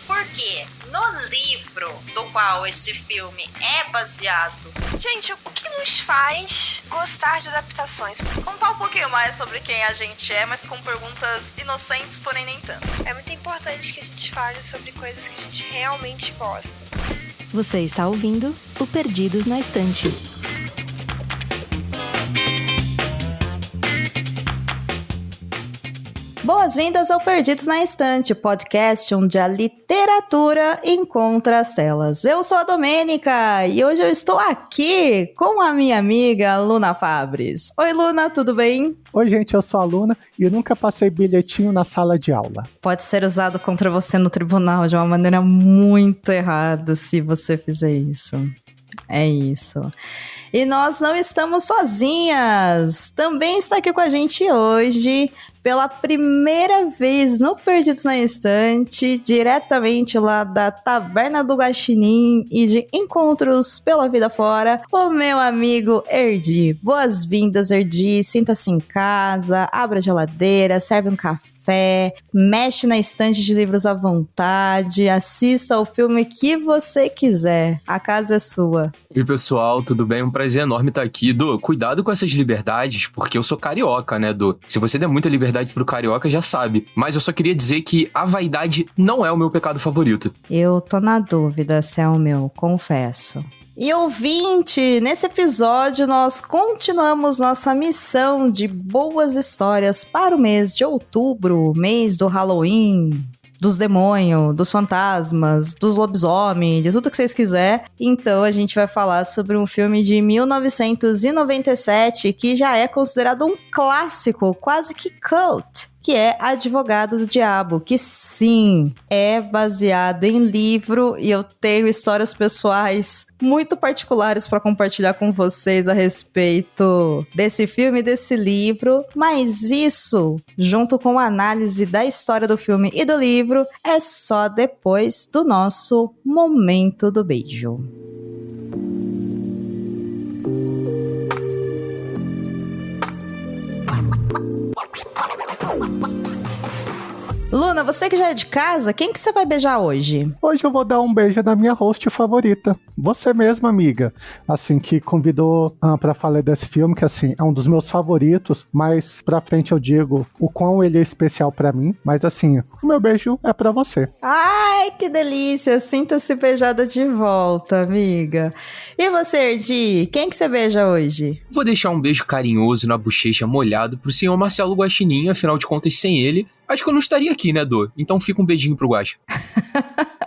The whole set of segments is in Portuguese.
Porque no livro do qual esse filme é baseado... Gente, o que nos faz gostar de adaptações? Contar um pouquinho mais sobre quem a gente é, mas com perguntas inocentes, porém nem tanto. É muito importante que a gente fale sobre coisas que a gente realmente gosta. Você está ouvindo o Perdidos na Estante. Boas-vindas ao Perdidos na Estante, podcast onde a literatura encontra as telas. Eu sou a Domênica e hoje eu estou aqui com a minha amiga Luna Fabres. Oi, Luna, tudo bem? Oi, gente, eu sou a Luna e nunca passei bilhetinho na sala de aula. Pode ser usado contra você no tribunal de uma maneira muito errada se você fizer isso. É isso. E nós não estamos sozinhas. Também está aqui com a gente hoje, pela primeira vez no Perdidos na Estante, diretamente lá da Taverna do Guaxinim e de Encontros pela Vida Fora, o meu amigo Erdi. Boas-vindas, Erdi. Sinta-se em casa, abra a geladeira, serve um café, mexe na estante de livros à vontade, assista ao filme que você quiser. A casa é sua. E pessoal, tudo bem? Um prazer enorme estar aqui. Du, cuidado com essas liberdades, porque eu sou carioca, né, Du? Se você der muita liberdade pro carioca, já sabe. Mas eu só queria dizer que a vaidade não é o meu pecado favorito. Eu tô na dúvida se é o meu, confesso. E ouvinte, nesse episódio nós continuamos nossa missão de boas histórias para o mês de outubro, mês do Halloween, dos demônios, dos fantasmas, dos lobisomens, de tudo que vocês quiserem. Então a gente vai falar sobre um filme de 1997 que já é considerado um clássico, quase que cult, que é Advogado do Diabo, que sim, é baseado em livro e eu tenho histórias pessoais muito particulares para compartilhar com vocês a respeito desse filme e desse livro, mas isso, junto com a análise da história do filme e do livro, é só depois do nosso Momento do Beijo. Luna, você que já é de casa, quem que você vai beijar hoje? Hoje eu vou dar um beijo na minha host favorita. Você mesma, amiga. Assim, que convidou pra falar desse filme, que assim, é um dos meus favoritos, mas pra frente eu digo o quão ele é especial pra mim. Mas assim, o meu beijo é pra você. Ai, que delícia! Sinta-se beijada de volta, amiga. E você, Erdi, quem que você beija hoje? Vou deixar um beijo carinhoso na bochecha molhado pro senhor Marcelo Guaxinim, afinal de contas, sem ele, acho que eu não estaria aqui, né, Dô? Então fica um beijinho pro Guaxa.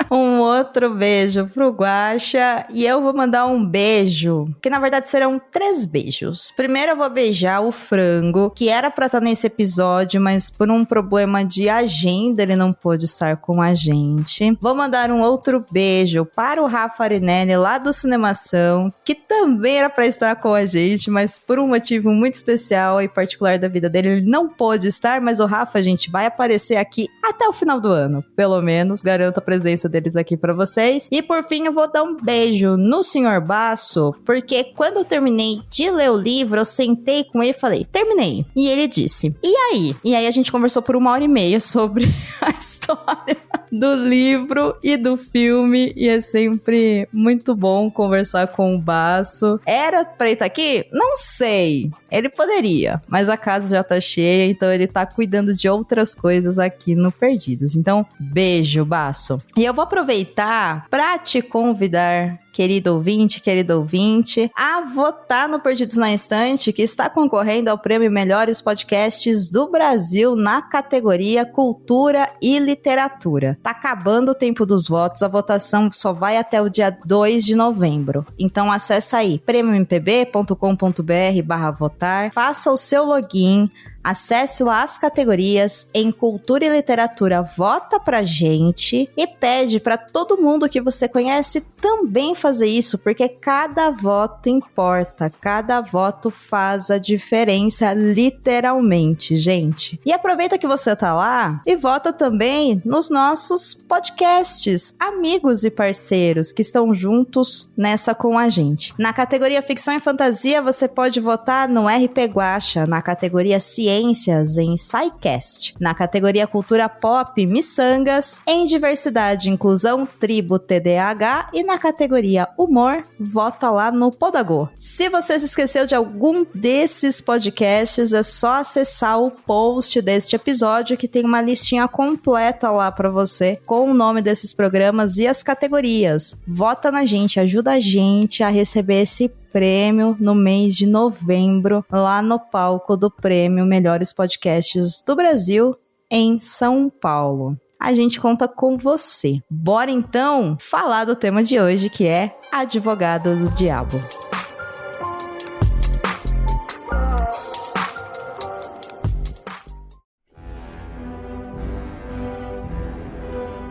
Um outro beijo pro Guaxa. E eu vou mandar um beijo, que na verdade serão 3 beijos. Primeiro eu vou beijar o Frango, que era pra estar nesse episódio, mas por um problema de agenda ele não pôde estar com a gente. Vou mandar um outro beijo para o Rafa Arinelli, lá do Cinemação, que também era pra estar com a gente, mas por um motivo muito especial e particular da vida dele, ele não pôde estar, mas o Rafa, gente, vai aparecer aqui até o final do ano. Pelo menos, garanto a presença deles aqui pra vocês. E por fim, eu vou dar um beijo no Sr. Basso, porque quando eu terminei de ler o livro, eu sentei com ele e falei, terminei. E ele disse, e aí? E aí a gente conversou por 1h30 sobre a história do livro e do filme, e é sempre muito bom conversar com o Basso. Era pra ele estar aqui? Não sei. Ele poderia, mas a casa já tá cheia, então ele tá cuidando de outras coisas aqui no Perdidos. Então, beijo, Basso. E eu vou aproveitar pra te convidar, querido ouvinte, a votar no Perdidos na Estante, que está concorrendo ao prêmio Melhores Podcasts do Brasil na categoria Cultura e Literatura. Tá acabando o tempo dos votos, a votação só vai até o dia 2 de novembro. Então acesse aí, prêmiompb.com.br/votar, faça o seu login, acesse lá as categorias, em Cultura e Literatura vota pra gente e pede pra todo mundo que você conhece também fazer isso, porque cada voto importa, cada voto faz a diferença literalmente, gente. E aproveita que você tá lá e vota também nos nossos podcasts, amigos e parceiros que estão juntos nessa com a gente. Na categoria Ficção e Fantasia, você pode votar no RP Guaxa, na categoria Ciência Ciências em SciCast. Na categoria Cultura Pop, Missangas. Em Diversidade e Inclusão, Tribo TDAH. E na categoria Humor, vota lá no Podagô. Se você se esqueceu de algum desses podcasts, é só acessar o post deste episódio que tem uma listinha completa lá pra você com o nome desses programas e as categorias. Vota na gente, ajuda a gente a receber esse prêmio no mês de novembro, lá no palco do prêmio Melhores Podcasts do Brasil, em São Paulo. A gente conta com você. Bora então falar do tema de hoje, que é Advogado do Diabo.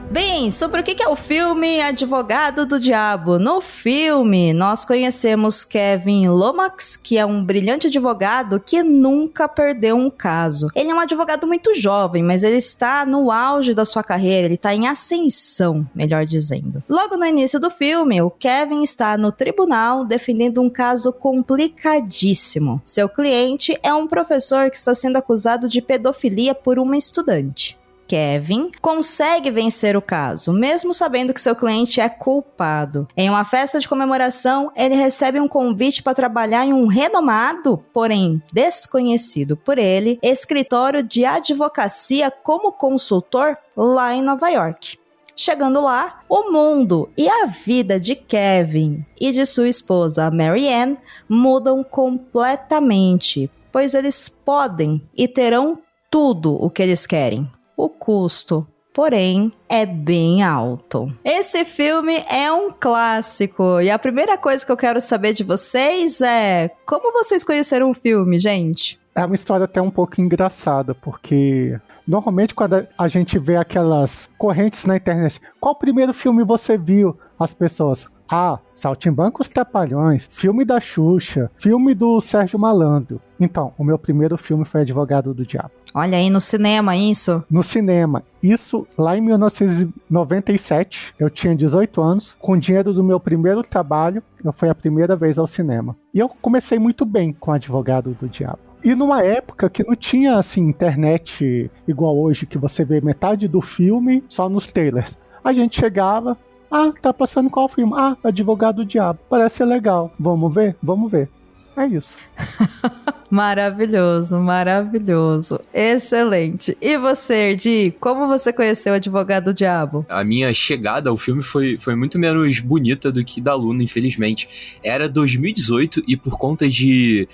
Bem, sobre o que é o filme Advogado do Diabo? No filme, nós conhecemos Kevin Lomax, que é um brilhante advogado que nunca perdeu um caso. Ele é um advogado muito jovem, mas ele está no auge da sua carreira, ele está em ascensão, melhor dizendo. Logo no início do filme, o Kevin está no tribunal defendendo um caso complicadíssimo. Seu cliente é um professor que está sendo acusado de pedofilia por uma estudante. Kevin consegue vencer o caso, mesmo sabendo que seu cliente é culpado. Em uma festa de comemoração, ele recebe um convite para trabalhar em um renomado, porém desconhecido por ele, escritório de advocacia como consultor lá em Nova York. Chegando lá, o mundo e a vida de Kevin e de sua esposa Mary Ann mudam completamente, pois eles podem e terão tudo o que eles querem. O custo, porém, é bem alto. Esse filme é um clássico e a primeira coisa que eu quero saber de vocês é como vocês conheceram o filme, gente? É uma história até um pouco engraçada, porque normalmente quando a gente vê aquelas correntes na internet, qual primeiro filme você viu? As pessoas... Saltimbancos Trapalhões, filme da Xuxa, filme do Sérgio Malandro. Então, o meu primeiro filme foi Advogado do Diabo. Olha aí, no cinema, isso? No cinema. Isso lá em 1997, eu tinha 18 anos, com o dinheiro do meu primeiro trabalho, eu fui a primeira vez ao cinema. E eu comecei muito bem com Advogado do Diabo. E numa época que não tinha, assim, internet igual hoje, que você vê metade do filme só nos trailers. A gente chegava... tá passando qual filme? Advogado do Diabo. Parece ser legal. Vamos ver? Vamos ver. É isso. Maravilhoso, maravilhoso. Excelente. E você, Erdi, como você conheceu o Advogado do Diabo? A minha chegada ao filme foi muito menos bonita do que da Luna, infelizmente. Era 2018 e por conta de...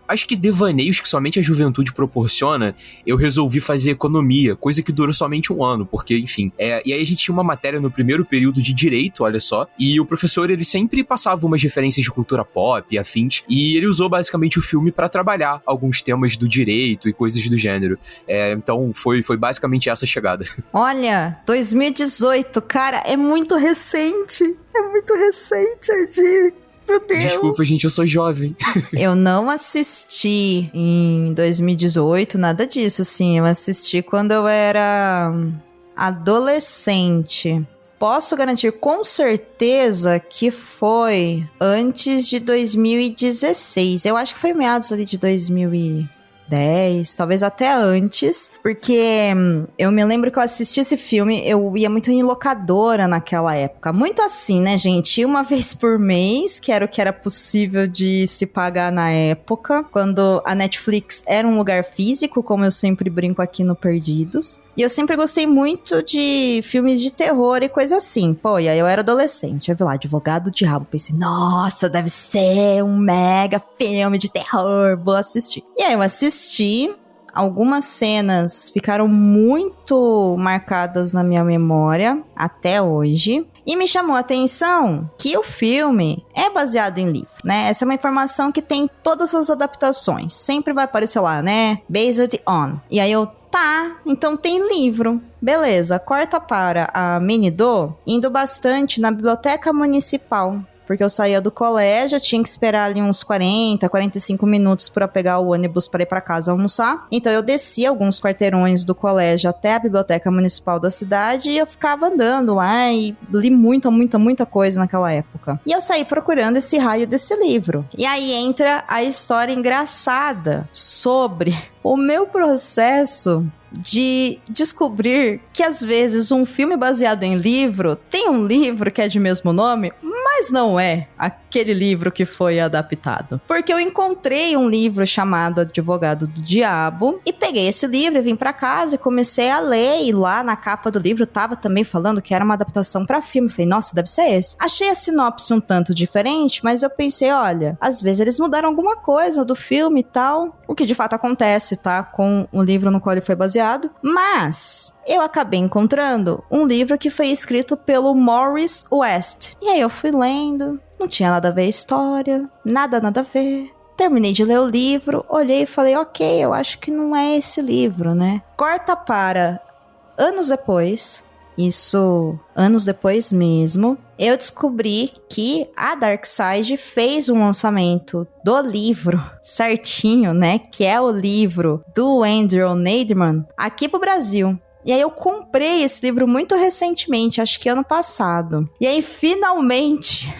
acho que devaneios que somente a juventude proporciona, eu resolvi fazer economia, coisa que durou somente um ano, porque, enfim. E aí a gente tinha uma matéria no primeiro período de direito, olha só, e o professor, ele sempre passava umas referências de cultura pop e afins, e ele usou basicamente o filme pra trabalhar alguns temas do direito e coisas do gênero. Então foi basicamente essa chegada. Olha, 2018, cara, é muito recente. É muito recente, Erdi. Meu Deus. Desculpa, gente, eu sou jovem. Eu não assisti em 2018, nada disso, assim. Eu assisti quando eu era adolescente. Posso garantir com certeza que foi antes de 2016. Eu acho que foi meados ali de 2010, talvez até antes, porque eu me lembro que eu assisti esse filme, eu ia muito em locadora naquela época, muito assim, né, gente, uma vez por mês, que era o que era possível de se pagar na época, quando a Netflix era um lugar físico, como eu sempre brinco aqui no Perdidos. E eu sempre gostei muito de filmes de terror e coisa assim. Pô, e aí eu era adolescente. Eu vi lá, Advogado do Diabo. Pensei, nossa, deve ser um mega filme de terror. Vou assistir. E aí eu assisti. Algumas cenas ficaram muito marcadas na minha memória até hoje. E me chamou a atenção que o filme é baseado em livro, né? Essa é uma informação que tem todas as adaptações. Sempre vai aparecer lá, né? Based on. E aí eu... Tá, então tem livro. Beleza, corta para a Minido indo bastante na biblioteca municipal porque eu saía do colégio, eu tinha que esperar ali uns 45 minutos pra pegar o ônibus pra ir pra casa almoçar. Então eu descia alguns quarteirões do colégio até a biblioteca municipal da cidade e eu ficava andando lá e li muita coisa naquela época. E eu saí procurando esse raio desse livro. E aí entra a história engraçada sobre o meu processo de descobrir que às vezes um filme baseado em livro tem um livro que é de mesmo nome, mas não é aquele livro que foi adaptado. Porque eu encontrei um livro chamado Advogado do Diabo e peguei esse livro e vim pra casa e comecei a ler, e lá na capa do livro tava também falando que era uma adaptação pra filme. Falei, nossa, deve ser esse. Achei a sinopse um tanto diferente, mas eu pensei, olha, às vezes eles mudaram alguma coisa do filme e tal, o que de fato acontece, tá? Com o livro no qual ele foi baseado, mas eu acabei encontrando um livro que foi escrito pelo Morris West. E aí eu fui lendo, não tinha nada a ver a história, nada a ver. Terminei de ler o livro, olhei e falei, ok, eu acho que não é esse livro, né? Corta para anos depois, isso anos depois mesmo, eu descobri que a Darkside fez um lançamento do livro certinho, né? Que é o livro do Andrew Neiderman aqui pro Brasil. E aí eu comprei esse livro muito recentemente, acho que ano passado. E aí finalmente,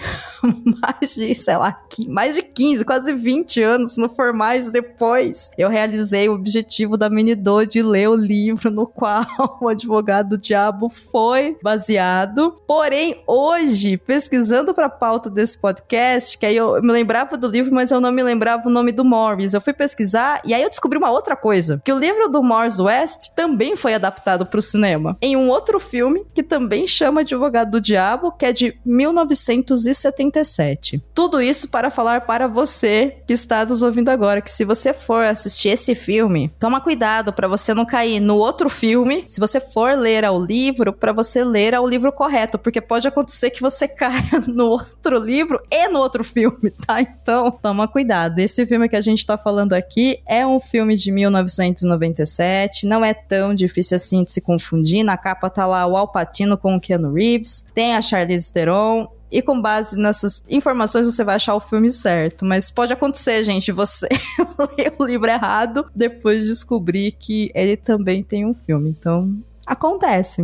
mais de 15, quase 20 anos, se não for mais depois, eu realizei o objetivo da Minidô de ler o livro no qual o Advogado do Diabo foi baseado. Porém, hoje, pesquisando pra pauta desse podcast, que aí eu me lembrava do livro, mas eu não me lembrava o nome do Morris. Eu fui pesquisar e aí eu descobri uma outra coisa, que o livro do Morris West também foi adaptado pro cinema em um outro filme que também chama Advogado do Diabo, que é de 1977. Tudo isso para falar para você que está nos ouvindo agora, que se você for assistir esse filme, toma cuidado para você não cair no outro filme. Se você for ler ao livro, para você ler ao livro correto, porque pode acontecer que você caia no outro livro e no outro filme, tá? Então, toma cuidado. Esse filme que a gente tá falando aqui é um filme de 1997, não é tão difícil assim de se confundir. Na capa tá lá o Al Pacino com o Keanu Reeves, tem a Charlize Theron, e com base nessas informações você vai achar o filme certo. Mas pode acontecer, gente, você ler o livro errado, depois descobrir que ele também tem um filme. Então, acontece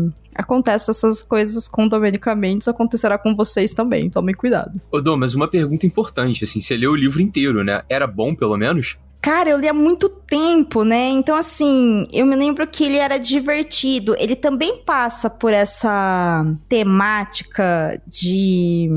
essas coisas com Domênica Mendes, acontecerá com vocês também, tomem cuidado. Ô Dom, mas uma pergunta importante, assim, você leu o livro inteiro, né? Era bom, pelo menos? Cara, eu li há muito tempo, né? Então, assim, eu me lembro que ele era divertido. Ele também passa por essa temática de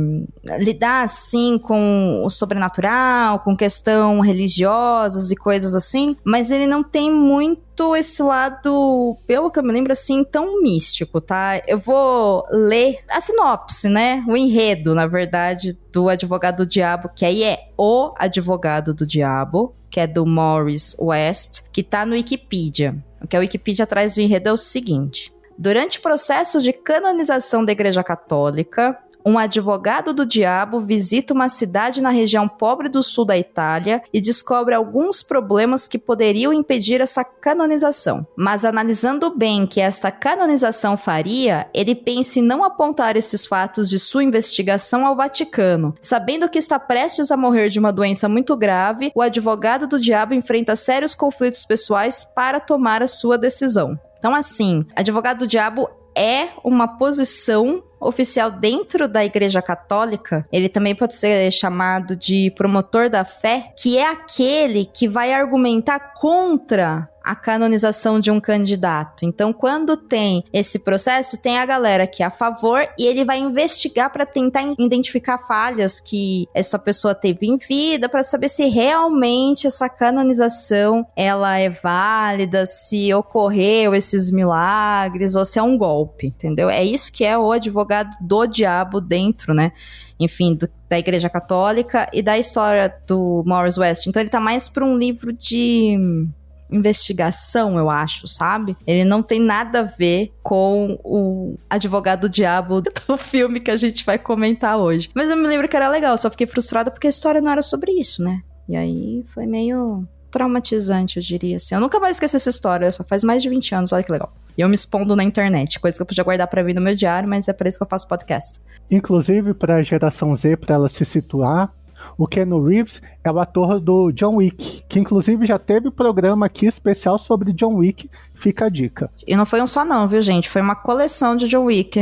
lidar, assim, com o sobrenatural, com questão religiosas e coisas assim. Mas ele não tem muito esse lado, pelo que eu me lembro, assim, tão místico, tá? Eu vou ler a sinopse, né? O enredo, na verdade, do Advogado do Diabo, que aí é O Advogado do Diabo, que é do Morris West, que tá no Wikipedia. O que a Wikipedia traz do enredo é o seguinte: durante processos de canonização da Igreja Católica, um advogado do diabo visita uma cidade na região pobre do sul da Itália e descobre alguns problemas que poderiam impedir essa canonização. Mas analisando bem o que esta canonização faria, ele pensa em não apontar esses fatos de sua investigação ao Vaticano. Sabendo que está prestes a morrer de uma doença muito grave, o advogado do diabo enfrenta sérios conflitos pessoais para tomar a sua decisão. Então, assim, advogado do diabo é uma posição oficial dentro da Igreja Católica. Ele também pode ser chamado de promotor da fé, que é aquele que vai argumentar contra a canonização de um candidato. Então, quando tem esse processo, tem a galera que é a favor e ele vai investigar para tentar identificar falhas que essa pessoa teve em vida, para saber se realmente essa canonização ela é válida, se ocorreu esses milagres ou se é um golpe, entendeu? É isso que é o advogado do diabo dentro, né? Enfim, da Igreja Católica e da história do Morris West. Então, ele tá mais para um livro de investigação, eu acho, sabe? Ele não tem nada a ver com o advogado do diabo do filme que a gente vai comentar hoje. Mas eu me lembro que era legal, só fiquei frustrada porque a história não era sobre isso, né? E aí foi meio traumatizante, eu diria assim. Eu nunca mais esqueci essa história, só faz mais de 20 anos, olha que legal. E eu me expondo na internet, coisa que eu podia guardar pra mim no meu diário, mas é por isso que eu faço podcast. Inclusive, para a geração Z, para ela se situar, o Keanu Reeves é o ator do John Wick, que inclusive já teve programa aqui especial sobre John Wick, fica a dica. E não foi um só não, viu, gente? Foi uma coleção de John Wick.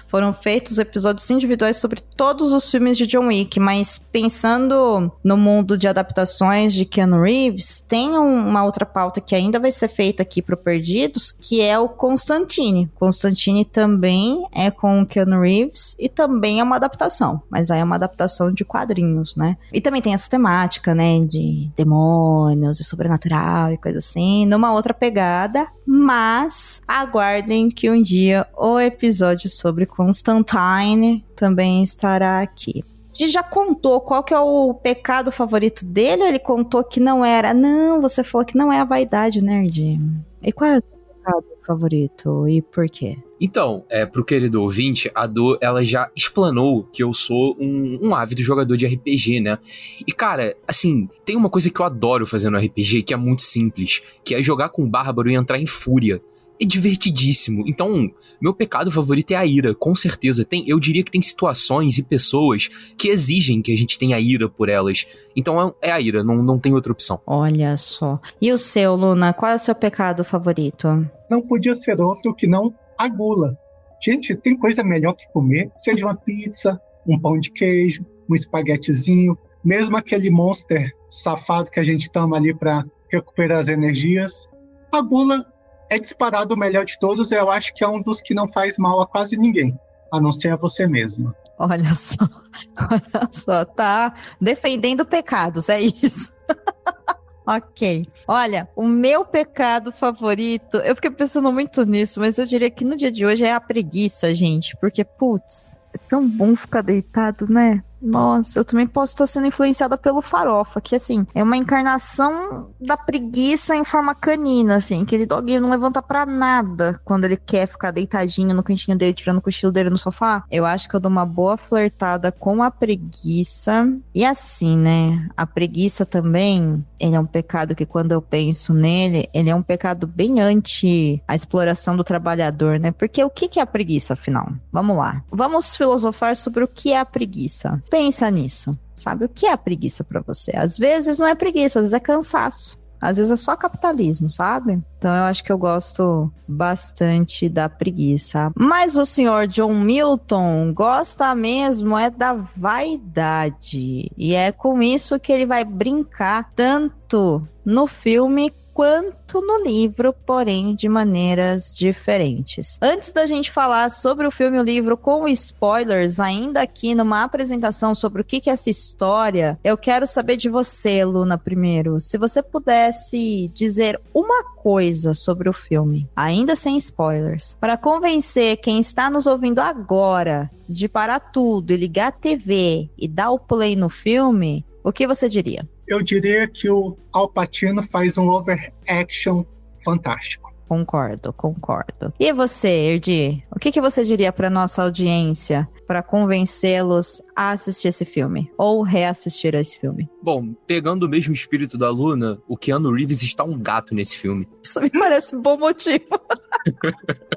Foram feitos episódios individuais sobre todos os filmes de John Wick, mas pensando no mundo de adaptações de Keanu Reeves, tem uma outra pauta que ainda vai ser feita aqui pro Perdidos, que é o Constantine. Constantine também é com o Keanu Reeves e também é uma adaptação, mas aí é uma adaptação de quadrinhos, né? E também tem essa temática, né, de demônios e sobrenatural e coisa assim, numa outra pegada, mas aguardem que um dia o episódio sobre Constantine também estará aqui. A gente já contou qual que é o pecado favorito dele, ou ele contou que não era? Não, você falou que não é a vaidade, nerd. E qual é o seu pecado favorito e por quê? Então, pro querido ouvinte, a Do, ela já explanou que eu sou um ávido jogador de RPG, né? E, cara, assim, tem uma coisa que eu adoro fazer no RPG, que é muito simples, que é jogar com o bárbaro e entrar em fúria. É divertidíssimo. Então, meu pecado favorito é a ira, com certeza. Eu diria que tem situações e pessoas que exigem que a gente tenha ira por elas. Então, é a ira, não tem outra opção. Olha só. E o seu, Luna, qual é o seu pecado favorito? Não podia ser outro que não a gula. Gente, tem coisa melhor que comer, seja uma pizza, um pão de queijo, um espaguetezinho, mesmo aquele Monster safado que a gente toma ali para recuperar as energias. A gula é disparado o melhor de todos, eu acho que é um dos que não faz mal a quase ninguém, a não ser a você mesma. Olha só, tá defendendo pecados, é isso. Ok. Olha, o meu pecado favorito, eu fiquei pensando muito nisso, mas eu diria que no dia de hoje é a preguiça, gente. Porque, putz, é tão bom ficar deitado, né? Nossa, eu também posso estar sendo influenciada pelo farofa, que assim, é uma encarnação da preguiça em forma canina, assim, aquele doguinho não levanta pra nada quando ele quer ficar deitadinho no cantinho dele, tirando o cochilo dele no sofá. Eu acho que eu dou uma boa flertada com a preguiça. E assim, né, a preguiça também, ele é um pecado que quando eu penso nele, ele é um pecado bem anti a exploração do trabalhador, né? Porque o que é a preguiça, afinal? Vamos lá. Vamos filosofar sobre o que é a preguiça. Pensa nisso, sabe? O que é a preguiça pra você? Às vezes não é preguiça, às vezes é cansaço. Às vezes é só capitalismo, sabe? Então eu acho que eu gosto bastante da preguiça. Mas o senhor John Milton gosta mesmo é da vaidade. E é com isso que ele vai brincar tanto no filme quanto no livro, porém de maneiras diferentes. Antes da gente falar sobre o filme e o livro com spoilers, ainda aqui numa apresentação sobre o que é essa história, eu quero saber de você, Luna, primeiro. Se você pudesse dizer uma coisa sobre o filme, ainda sem spoilers, para convencer quem está nos ouvindo agora de parar tudo e ligar a TV e dar o play no filme, o que você diria? Eu diria que o Al Pacino faz um overaction fantástico. Concordo. E você, Erdi? O que você diria para nossa audiência para convencê-los a assistir esse filme? Ou reassistir esse filme? Bom, pegando o mesmo espírito da Luna, o Keanu Reeves está um gato nesse filme. Isso me parece um bom motivo.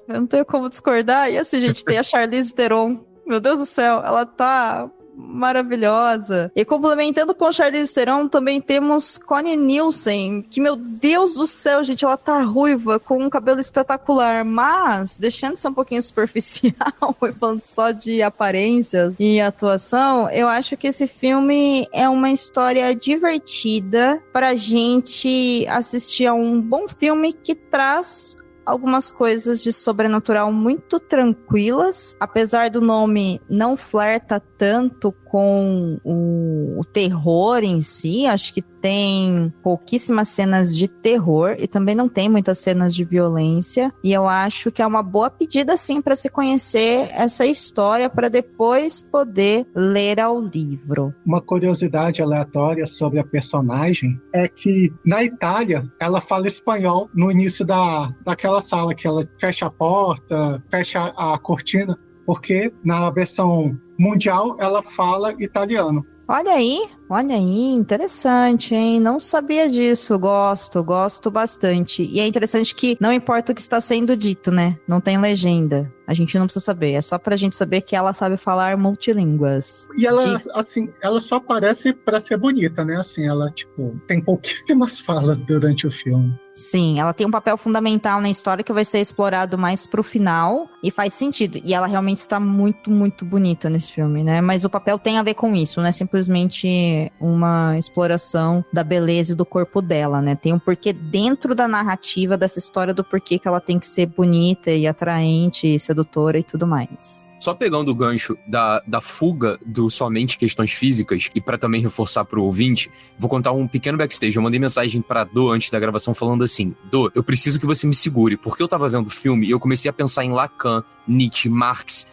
Eu não tenho como discordar. E assim, gente, tem a Charlize Theron. Meu Deus do céu, ela tá maravilhosa. E complementando com Charlize Theron, também temos Connie Nielsen, que, meu Deus do céu, gente, ela tá ruiva, com um cabelo espetacular, mas, deixando de ser um pouquinho superficial, e falando só de aparências e atuação, eu acho que esse filme é uma história divertida pra gente assistir a um bom filme que traz algumas coisas de sobrenatural muito tranquilas, apesar do nome não flerta tanto com o terror em si. Acho que tem pouquíssimas cenas de terror e também não tem muitas cenas de violência, e eu acho que é uma boa pedida sim para se conhecer essa história para depois poder ler ao livro. Uma curiosidade aleatória sobre a personagem é que na Itália ela fala espanhol no início daquela sala, que ela fecha a porta, fecha a cortina, porque na versão mundial ela fala italiano. Olha aí, Olha aí, interessante, hein? Não sabia disso. Gosto bastante. E é interessante que não importa o que está sendo dito, né? Não tem legenda. A gente não precisa saber. É só pra gente saber que ela sabe falar multilínguas. E ela, assim, ela só aparece pra ser bonita, né? Assim, ela, tipo, tem pouquíssimas falas durante o filme. Sim, ela tem um papel fundamental na história que vai ser explorado mais pro final e faz sentido. E ela realmente está muito, muito bonita nesse filme, né? Mas o papel tem a ver com isso, não é simplesmente uma exploração da beleza e do corpo dela, né? Tem um porquê dentro da narrativa dessa história do porquê que ela tem que ser bonita e atraente e sedutora e tudo mais. Só pegando o gancho da fuga do somente questões físicas e pra também reforçar pro ouvinte, vou contar um pequeno backstage. Eu mandei mensagem pra Dô antes da gravação falando assim: Dô, eu preciso que você me segure, porque eu tava vendo o filme e eu comecei a pensar em Lacan, Nietzsche, Marx,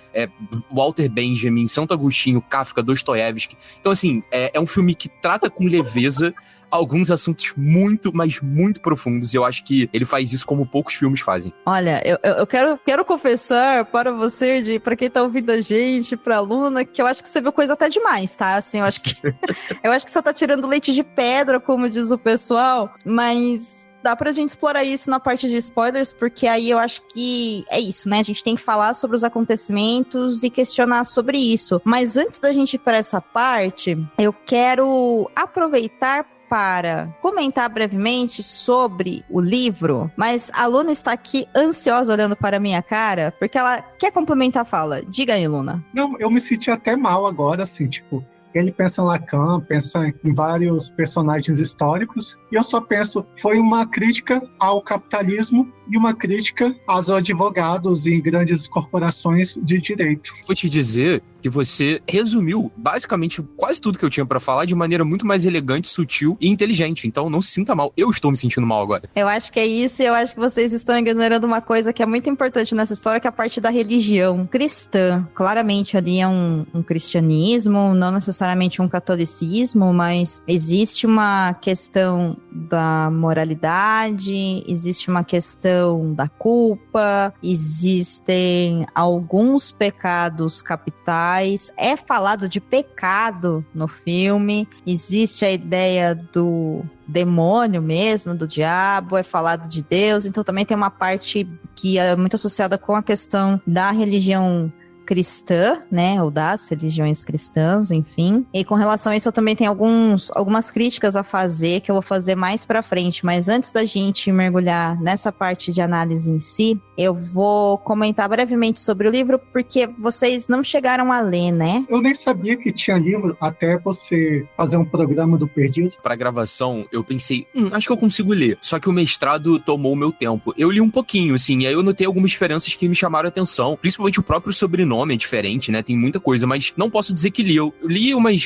Walter Benjamin, Santo Agostinho, Kafka, Dostoiévski. Então, assim, é um filme que trata com leveza alguns assuntos muito, mas muito profundos. E eu acho que ele faz isso como poucos filmes fazem. Olha, eu quero confessar para você, para quem tá ouvindo a gente, pra Luna, que eu acho que você viu coisa até demais, tá? Assim, eu acho que você tá tirando leite de pedra, como diz o pessoal, mas dá pra gente explorar isso na parte de spoilers, porque aí eu acho que é isso, né? A gente tem que falar sobre os acontecimentos e questionar sobre isso. Mas antes da gente ir pra essa parte, eu quero aproveitar para comentar brevemente sobre o livro, mas a Luna está aqui ansiosa olhando para a minha cara, porque ela quer complementar a fala. Diga aí, Luna. Não, eu me senti até mal agora, assim, tipo, ele pensa em Lacan, pensa em vários personagens históricos, e eu só penso, foi uma crítica ao capitalismo e uma crítica aos advogados e grandes corporações de direito. Vou te dizer que você resumiu basicamente quase tudo que eu tinha pra falar de maneira muito mais elegante, sutil e inteligente. Então não se sinta mal. Eu estou me sentindo mal agora. Eu acho que é isso, e eu acho que vocês estão ignorando uma coisa que é muito importante nessa história, que é a parte da religião cristã. Claramente ali é um cristianismo, não necessariamente um catolicismo, mas existe uma questão da moralidade, existe uma questão da culpa, existem alguns pecados capitais, é falado de pecado no filme, existe a ideia do demônio mesmo, do diabo, é falado de Deus, então também tem uma parte que é muito associada com a questão da religião cristã, né, ou das religiões cristãs, enfim. E com relação a isso eu também tenho algumas críticas a fazer, que eu vou fazer mais pra frente, mas antes da gente mergulhar nessa parte de análise em si, eu vou comentar brevemente sobre o livro, porque vocês não chegaram a ler, né? Eu nem sabia que tinha livro até você fazer um programa do Perdidos. Pra gravação, eu pensei, acho que eu consigo ler. Só que o mestrado tomou o meu tempo. Eu li um pouquinho, assim, e aí eu notei algumas diferenças que me chamaram a atenção, principalmente o próprio sobrenome é diferente, né? Tem muita coisa, mas não posso dizer que li. Eu li umas,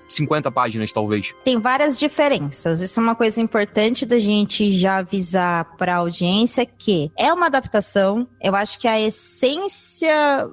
50 páginas, talvez. Tem várias diferenças. Isso é uma coisa importante da gente já avisar pra audiência, que é uma adaptação. Eu acho que a essência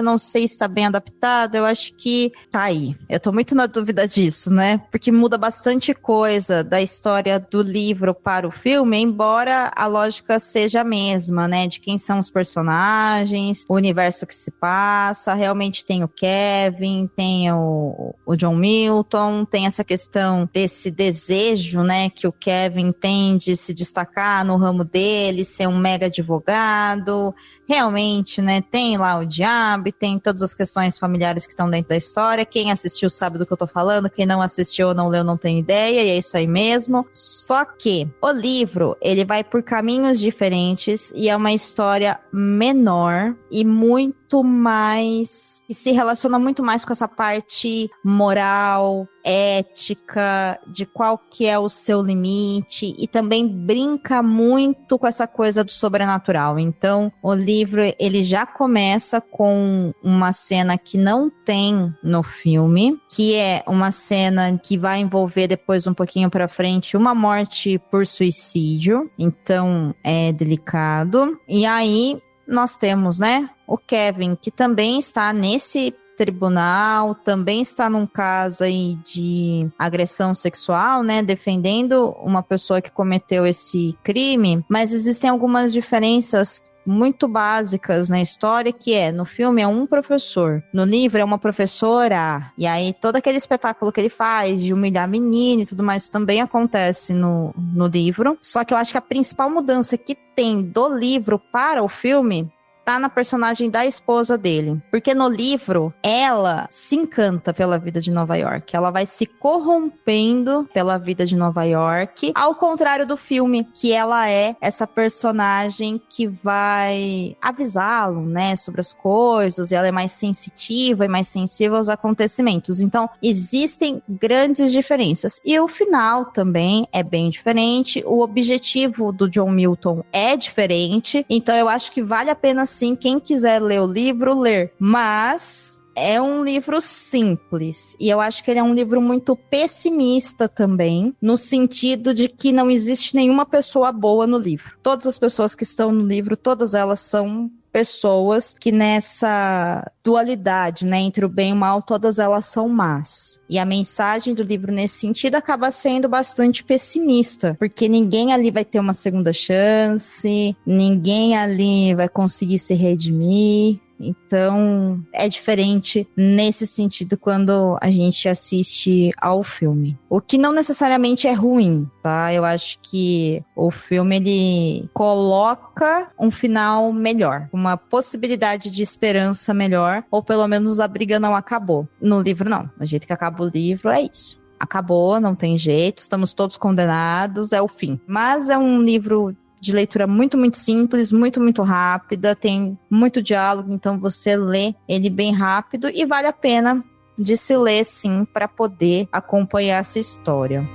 não sei se está bem adaptada, eu acho que tá aí. Eu tô muito na dúvida disso, né? Porque muda bastante coisa da história do livro para o filme, embora a lógica seja a mesma, né? De quem são os personagens, o universo que se passa. Realmente tem o Kevin, tem o John Milton, tem essa questão desse desejo, né? Que o Kevin tem de se destacar no ramo dele, ser um mega advogado. Realmente, né, tem lá o diabo, tem todas as questões familiares que estão dentro da história. Quem assistiu sabe do que eu tô falando, quem não assistiu ou não leu não tem ideia, e é isso aí mesmo. Só que o livro, ele vai por caminhos diferentes e é uma história menor e muito mais, e se relaciona muito mais com essa parte moral, ética, de qual que é o seu limite, e também brinca muito com essa coisa do sobrenatural. Então, o livro, ele já começa com uma cena que não tem no filme, que é uma cena que vai envolver depois um pouquinho pra frente uma morte por suicídio, então é delicado. E aí nós temos, né, o Kevin, que também está nesse tribunal, também está num caso aí de agressão sexual, né, defendendo uma pessoa que cometeu esse crime, mas existem algumas diferenças muito básicas na história, que no filme é um professor, no livro é uma professora, e aí todo aquele espetáculo que ele faz de humilhar a menina e tudo mais também acontece no livro. Só que eu acho que a principal mudança que tem do livro para o filme tá na personagem da esposa dele. Porque no livro, ela se encanta pela vida de Nova York. Ela vai se corrompendo pela vida de Nova York. Ao contrário do filme, que ela é essa personagem que vai avisá-lo, né, sobre as coisas. E ela é mais sensitiva e mais sensível aos acontecimentos. Então, existem grandes diferenças. E o final também é bem diferente. O objetivo do John Milton é diferente. Então, eu acho que vale a pena sim, quem quiser ler o livro, ler. Mas é um livro simples. E eu acho que ele é um livro muito pessimista também, no sentido de que não existe nenhuma pessoa boa no livro. Todas as pessoas que estão no livro, todas elas são pessoas que nessa dualidade, né, entre o bem e o mal, todas elas são más. E a mensagem do livro nesse sentido acaba sendo bastante pessimista, porque ninguém ali vai ter uma segunda chance, ninguém ali vai conseguir se redimir. Então, é diferente nesse sentido quando a gente assiste ao filme. O que não necessariamente é ruim, tá? Eu acho que o filme, ele coloca um final melhor, uma possibilidade de esperança melhor, ou pelo menos a briga não acabou. No livro, não. Do jeito que acaba o livro, é isso. Acabou, não tem jeito, estamos todos condenados, é o fim. Mas é um livro de leitura muito, muito simples, muito, muito rápida, tem muito diálogo, então você lê ele bem rápido e vale a pena de se ler, sim, para poder acompanhar essa história.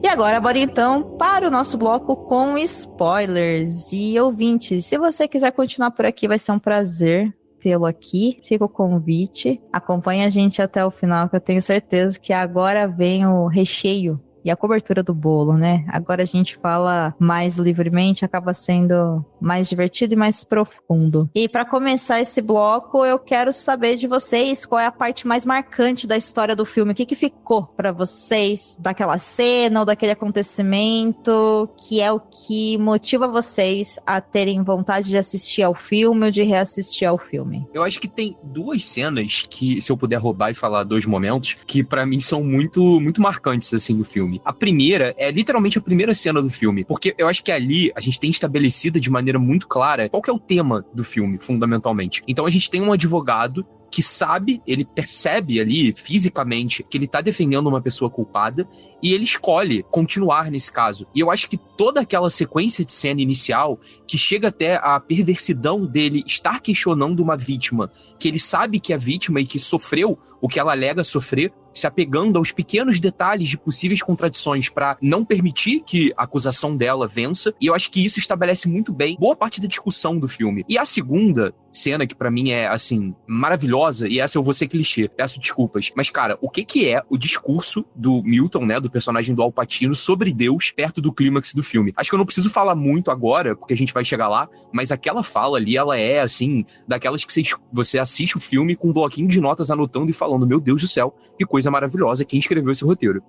E agora, bora então para o nosso bloco com spoilers. E ouvintes, se você quiser continuar por aqui, vai ser um prazer tê-lo aqui. Fica o convite. Acompanhe a gente até o final, que eu tenho certeza que agora vem o recheio e a cobertura do bolo, né? Agora a gente fala mais livremente, acaba sendo mais divertido e mais profundo. E para começar esse bloco, eu quero saber de vocês qual é a parte mais marcante da história do filme. O que ficou para vocês daquela cena ou daquele acontecimento, que é o que motiva vocês a terem vontade de assistir ao filme ou de reassistir ao filme? Eu acho que tem duas cenas que, se eu puder roubar e falar dois momentos, que para mim são muito, muito marcantes, assim, do filme. A primeira é literalmente a primeira cena do filme, porque eu acho que ali a gente tem estabelecido de maneira muito clara qual que é o tema do filme, fundamentalmente. Então a gente tem um advogado que sabe, ele percebe ali fisicamente que ele tá defendendo uma pessoa culpada e ele escolhe continuar nesse caso. E eu acho que toda aquela sequência de cena inicial, que chega até a perversidão dele estar questionando uma vítima, que ele sabe que é vítima e que sofreu o que ela alega sofrer, se apegando aos pequenos detalhes de possíveis contradições para não permitir que a acusação dela vença, e eu acho que isso estabelece muito bem boa parte da discussão do filme. E a segunda cena, que pra mim é, assim, maravilhosa, e essa eu vou ser clichê, peço desculpas, mas, cara, o que é o discurso do Milton, né, do personagem do Al Pacino, sobre Deus perto do clímax do filme? Acho que eu não preciso falar muito agora, porque a gente vai chegar lá, mas aquela fala ali, ela é, assim, daquelas que você assiste o filme com um bloquinho de notas anotando e falando, meu Deus do céu, que coisa maravilhosa, quem escreveu esse roteiro?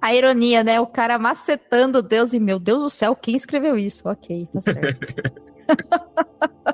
A ironia, né? O cara macetando Deus e, meu Deus do céu, quem escreveu isso? Ok, tá certo.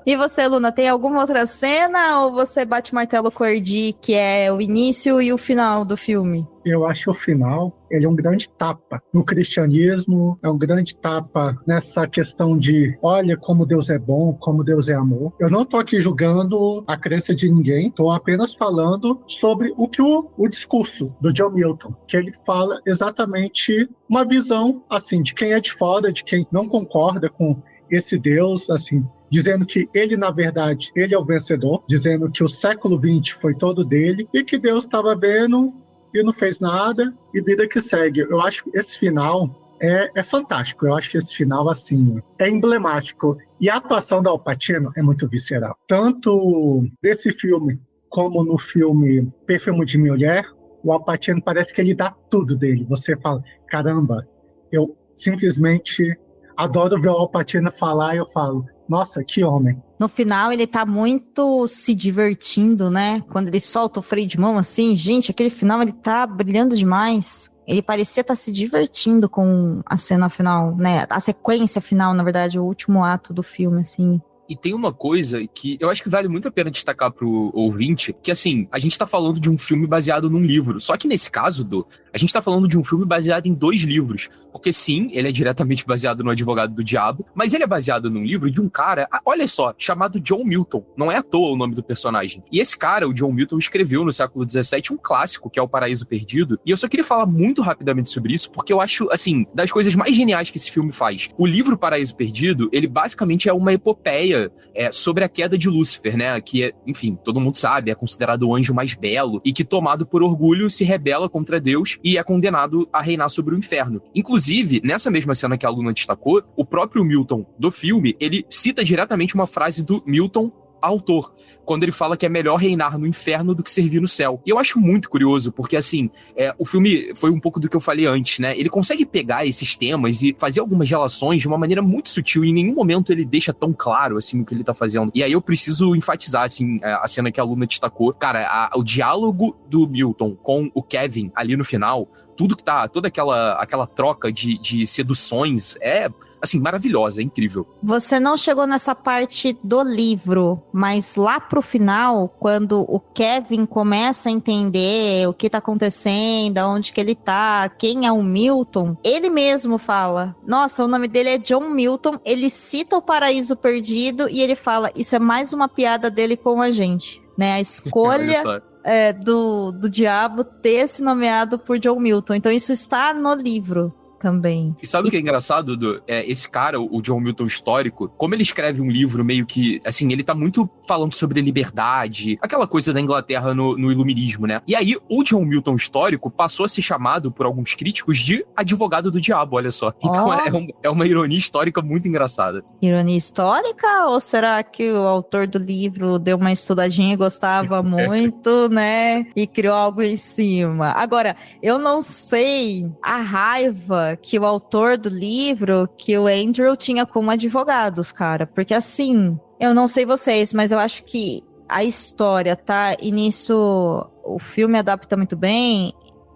E você, Luna, tem alguma outra cena ou você bate martelo com o Erdi, que é o início e o final do filme? Eu acho o final, ele é um grande tapa no cristianismo, é um grande tapa nessa questão de, olha como Deus é bom, como Deus é amor. Eu não tô aqui julgando a crença de ninguém, tô apenas falando sobre o que o discurso do John Milton, que ele fala exatamente uma visão, assim, de quem é de fora, de quem não concorda com esse Deus, assim, dizendo que ele, na verdade, ele é o vencedor, dizendo que o século XX foi todo dele e que Deus estava vendo e não fez nada, e vida que segue. Eu acho que esse final é fantástico. Eu acho que esse final, assim, é emblemático. E a atuação do Al Pacino é muito visceral. Tanto desse filme, como no filme Perfume de Mulher, o Al Pacino parece que ele dá tudo dele. Você fala, caramba, eu simplesmente adoro ver o Al Pacino falar e eu falo, nossa, que homem. No final, ele tá muito se divertindo, né? Quando ele solta o freio de mão, assim, gente, aquele final ele tá brilhando demais. Ele parecia estar se divertindo com a cena final, né? A sequência final, na verdade, o último ato do filme, assim. E tem uma coisa que eu acho que vale muito a pena destacar pro ouvinte, que assim, a gente tá falando de um filme baseado num livro. Só que nesse caso, a gente tá falando de um filme baseado em 2 livros. Porque sim, ele é diretamente baseado no Advogado do Diabo, mas ele é baseado num livro de um cara, olha só, chamado John Milton. Não é à toa o nome do personagem. E esse cara, o John Milton, escreveu no século XVII um clássico, que é O Paraíso Perdido. E eu só queria falar muito rapidamente sobre isso, porque eu acho, assim, das coisas mais geniais que esse filme faz. O livro Paraíso Perdido, ele basicamente é uma epopeia sobre a queda de Lúcifer, né? Que é, enfim, todo mundo sabe, é considerado o anjo mais belo e que, tomado por orgulho, se rebela contra Deus e é condenado a reinar sobre o inferno. Inclusive, nessa mesma cena que a Luna destacou, o próprio Milton do filme, ele cita diretamente uma frase do Milton, autor, quando ele fala que é melhor reinar no inferno do que servir no céu. E eu acho muito curioso, porque assim, o filme foi um pouco do que eu falei antes, né? Ele consegue pegar esses temas e fazer algumas relações de uma maneira muito sutil, e em nenhum momento ele deixa tão claro, assim, o que ele tá fazendo. E aí eu preciso enfatizar, assim, a cena que a Luna destacou. Cara, o diálogo do Milton com o Kevin ali no final, tudo que tá, toda aquela troca de seduções assim, maravilhosa, é incrível. Você não chegou nessa parte do livro, mas lá pro final, quando o Kevin começa a entender o que tá acontecendo, onde que ele tá, quem é o Milton, ele mesmo fala, nossa, o nome dele é John Milton, ele cita o Paraíso Perdido e ele fala, isso é mais uma piada dele com a gente, né? A escolha do diabo ter se nomeado por John Milton. Então isso está no livro também. E sabe o que é engraçado, esse cara, o John Milton histórico, como ele escreve um livro meio que, assim, ele tá muito falando sobre liberdade, aquela coisa da Inglaterra no iluminismo, né? E aí, o John Milton histórico passou a ser chamado por alguns críticos de advogado do diabo, olha só. Então é uma ironia histórica muito engraçada. Ironia histórica? Ou será que o autor do livro deu uma estudadinha e gostava muito, né? E criou algo em cima? Agora, eu não sei a raiva que o autor do livro, que o Andrew tinha como advogados, cara. Porque assim, eu não sei vocês, mas eu acho que a história, tá? E nisso o filme adapta muito bem.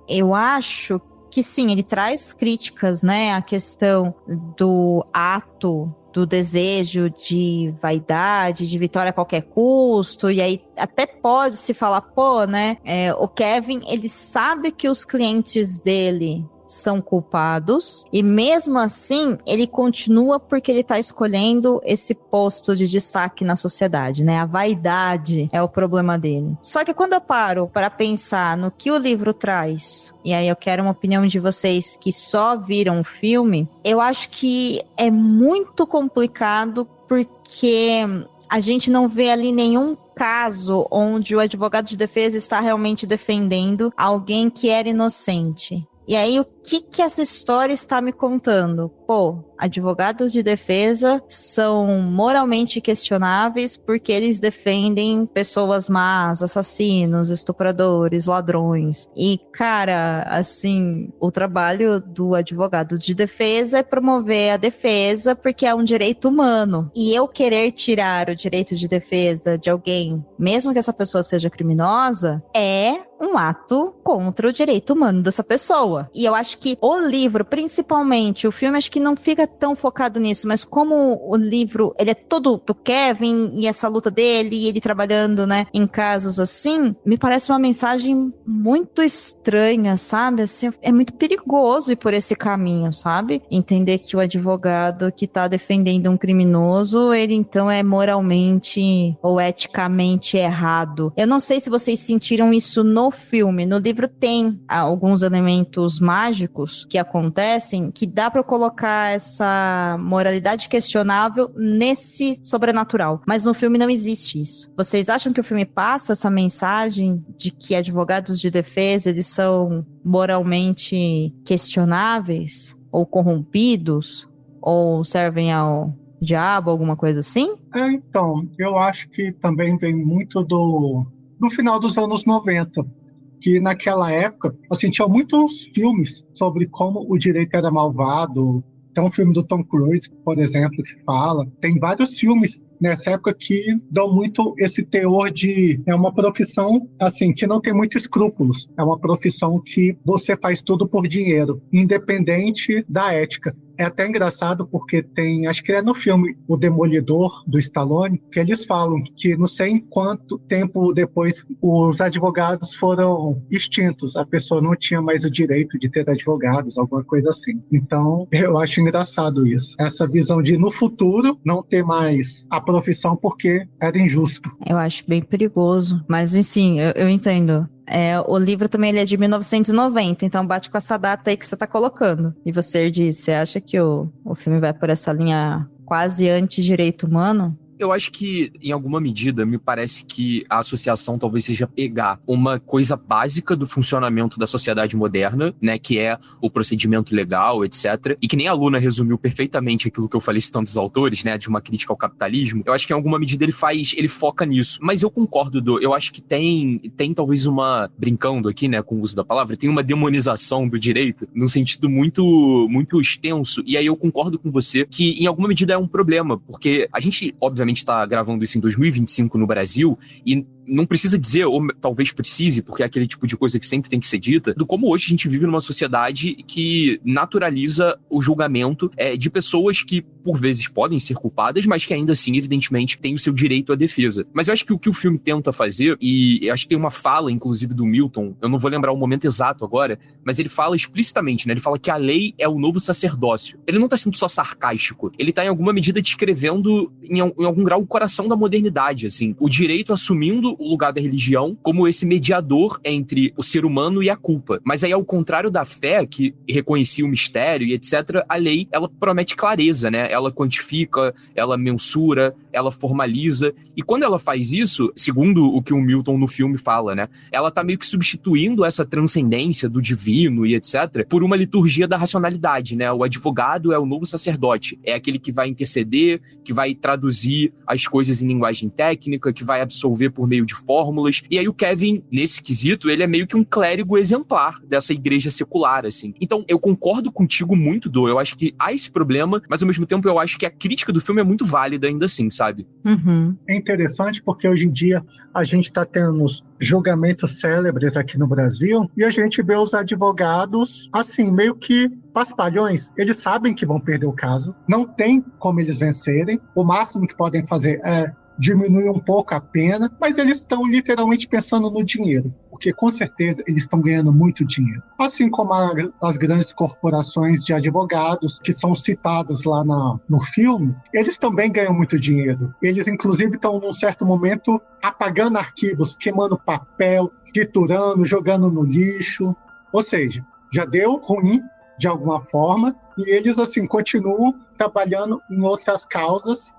Eu acho que sim, ele traz críticas, né? A questão do ato, do desejo de vaidade, de vitória a qualquer custo, e aí até pode se falar, pô, né? O Kevin, ele sabe que os clientes dele são culpados, e mesmo assim ele continua porque ele tá escolhendo esse posto de destaque na sociedade, né? A vaidade é o problema dele. Só que quando eu paro para pensar no que o livro traz, e aí eu quero uma opinião de vocês que só viram o filme, eu acho que é muito complicado porque a gente não vê ali nenhum caso onde o advogado de defesa está realmente defendendo alguém que era inocente. E aí, o que essa história está me contando? Pô, advogados de defesa são moralmente questionáveis porque eles defendem pessoas más, assassinos, estupradores, ladrões. E, cara, assim, o trabalho do advogado de defesa é promover a defesa porque é um direito humano. E eu querer tirar o direito de defesa de alguém, mesmo que essa pessoa seja criminosa, é um ato contra o direito humano dessa pessoa. E eu acho que o livro, principalmente, o filme acho que não fica tão focado nisso, mas como o livro, ele é todo do Kevin e essa luta dele, e ele trabalhando, né, em casos assim, me parece uma mensagem muito estranha, sabe? Assim, é muito perigoso ir por esse caminho, sabe? Entender que o advogado que tá defendendo um criminoso, ele então é moralmente ou eticamente errado. Eu não sei se vocês sentiram isso no filme. No livro tem alguns elementos mágicos que acontecem que dá pra colocar essa moralidade questionável nesse sobrenatural. Mas no filme não existe isso. Vocês acham que o filme passa essa mensagem de que advogados de defesa, eles são moralmente questionáveis? Ou corrompidos? Ou servem ao diabo, alguma coisa assim? Então, eu acho que também vem muito do final dos anos 90, que naquela época, assim, tinha muitos filmes sobre como o direito era malvado. Tem um filme do Tom Cruise, por exemplo, que fala. Tem vários filmes nessa época que dão muito esse teor de é uma profissão assim que não tem muitos escrúpulos, é uma profissão que você faz tudo por dinheiro, independente da ética. É até engraçado porque tem, acho que é no filme O Demolidor, do Stallone, que eles falam que não sei em quanto tempo depois os advogados foram extintos. A pessoa não tinha mais o direito de ter advogados, alguma coisa assim. Então, eu acho engraçado isso. Essa visão de, no futuro, não ter mais a profissão porque era injusto. Eu acho bem perigoso. Mas, assim, eu entendo. O livro também ele é de 1990, então bate com essa data aí que você tá colocando. E você disse, você acha que o filme vai por essa linha quase anti-direito humano? Eu acho que, em alguma medida, me parece que a associação talvez seja pegar uma coisa básica do funcionamento da sociedade moderna, né, que é o procedimento legal, etc. E que nem a Luna resumiu perfeitamente aquilo que eu falei citando os autores, né, de uma crítica ao capitalismo. Eu acho que, em alguma medida, ele foca nisso. Mas eu concordo, eu acho que tem talvez brincando aqui, né, com o uso da palavra, tem uma demonização do direito, num sentido muito, muito extenso. E aí eu concordo com você que, em alguma medida, é um problema, porque a gente, obviamente, está gravando isso em 2025 no Brasil e não precisa dizer, ou talvez precise, porque é aquele tipo de coisa que sempre tem que ser dita, do como hoje a gente vive numa sociedade que naturaliza o julgamento de pessoas que, por vezes, podem ser culpadas, mas que ainda assim, evidentemente, têm o seu direito à defesa. Mas eu acho que o que o filme tenta fazer, e eu acho que tem uma fala, inclusive, do Milton, eu não vou lembrar o momento exato agora, mas ele fala explicitamente, né? Ele fala que a lei é o novo sacerdócio. Ele não tá sendo só sarcástico, ele tá, em alguma medida, descrevendo, em algum grau, o coração da modernidade, assim. O direito assumindo o lugar da religião como esse mediador entre o ser humano e a culpa. Mas aí, ao contrário da fé, que reconhecia o mistério e etc., a lei, ela promete clareza, né? Ela quantifica, ela mensura, ela formaliza. E quando ela faz isso, segundo o que o Milton no filme fala, né? Ela tá meio que substituindo essa transcendência do divino e etc. por uma liturgia da racionalidade, né? O advogado é o novo sacerdote. É aquele que vai interceder, que vai traduzir as coisas em linguagem técnica, que vai absolver por meio de fórmulas. E aí o Kevin, nesse quesito, ele é meio que um clérigo exemplar dessa igreja secular, assim. Então, eu concordo contigo muito, eu acho que há esse problema, mas ao mesmo tempo eu acho que a crítica do filme é muito válida ainda assim, sabe? Uhum. É interessante porque hoje em dia a gente está tendo julgamentos célebres aqui no Brasil e a gente vê os advogados, assim, meio que paspalhões. Eles sabem que vão perder o caso, não tem como eles vencerem, o máximo que podem fazer é diminuir um pouco a pena, mas eles estão literalmente pensando no dinheiro, porque com certeza eles estão ganhando muito dinheiro. Assim como as grandes corporações de advogados que são citadas lá no filme, eles também ganham muito dinheiro. Eles, inclusive, estão num certo momento apagando arquivos, queimando papel, triturando, jogando no lixo. Ou seja, já deu ruim de alguma forma e eles, assim, continuam trabalhando em outras causas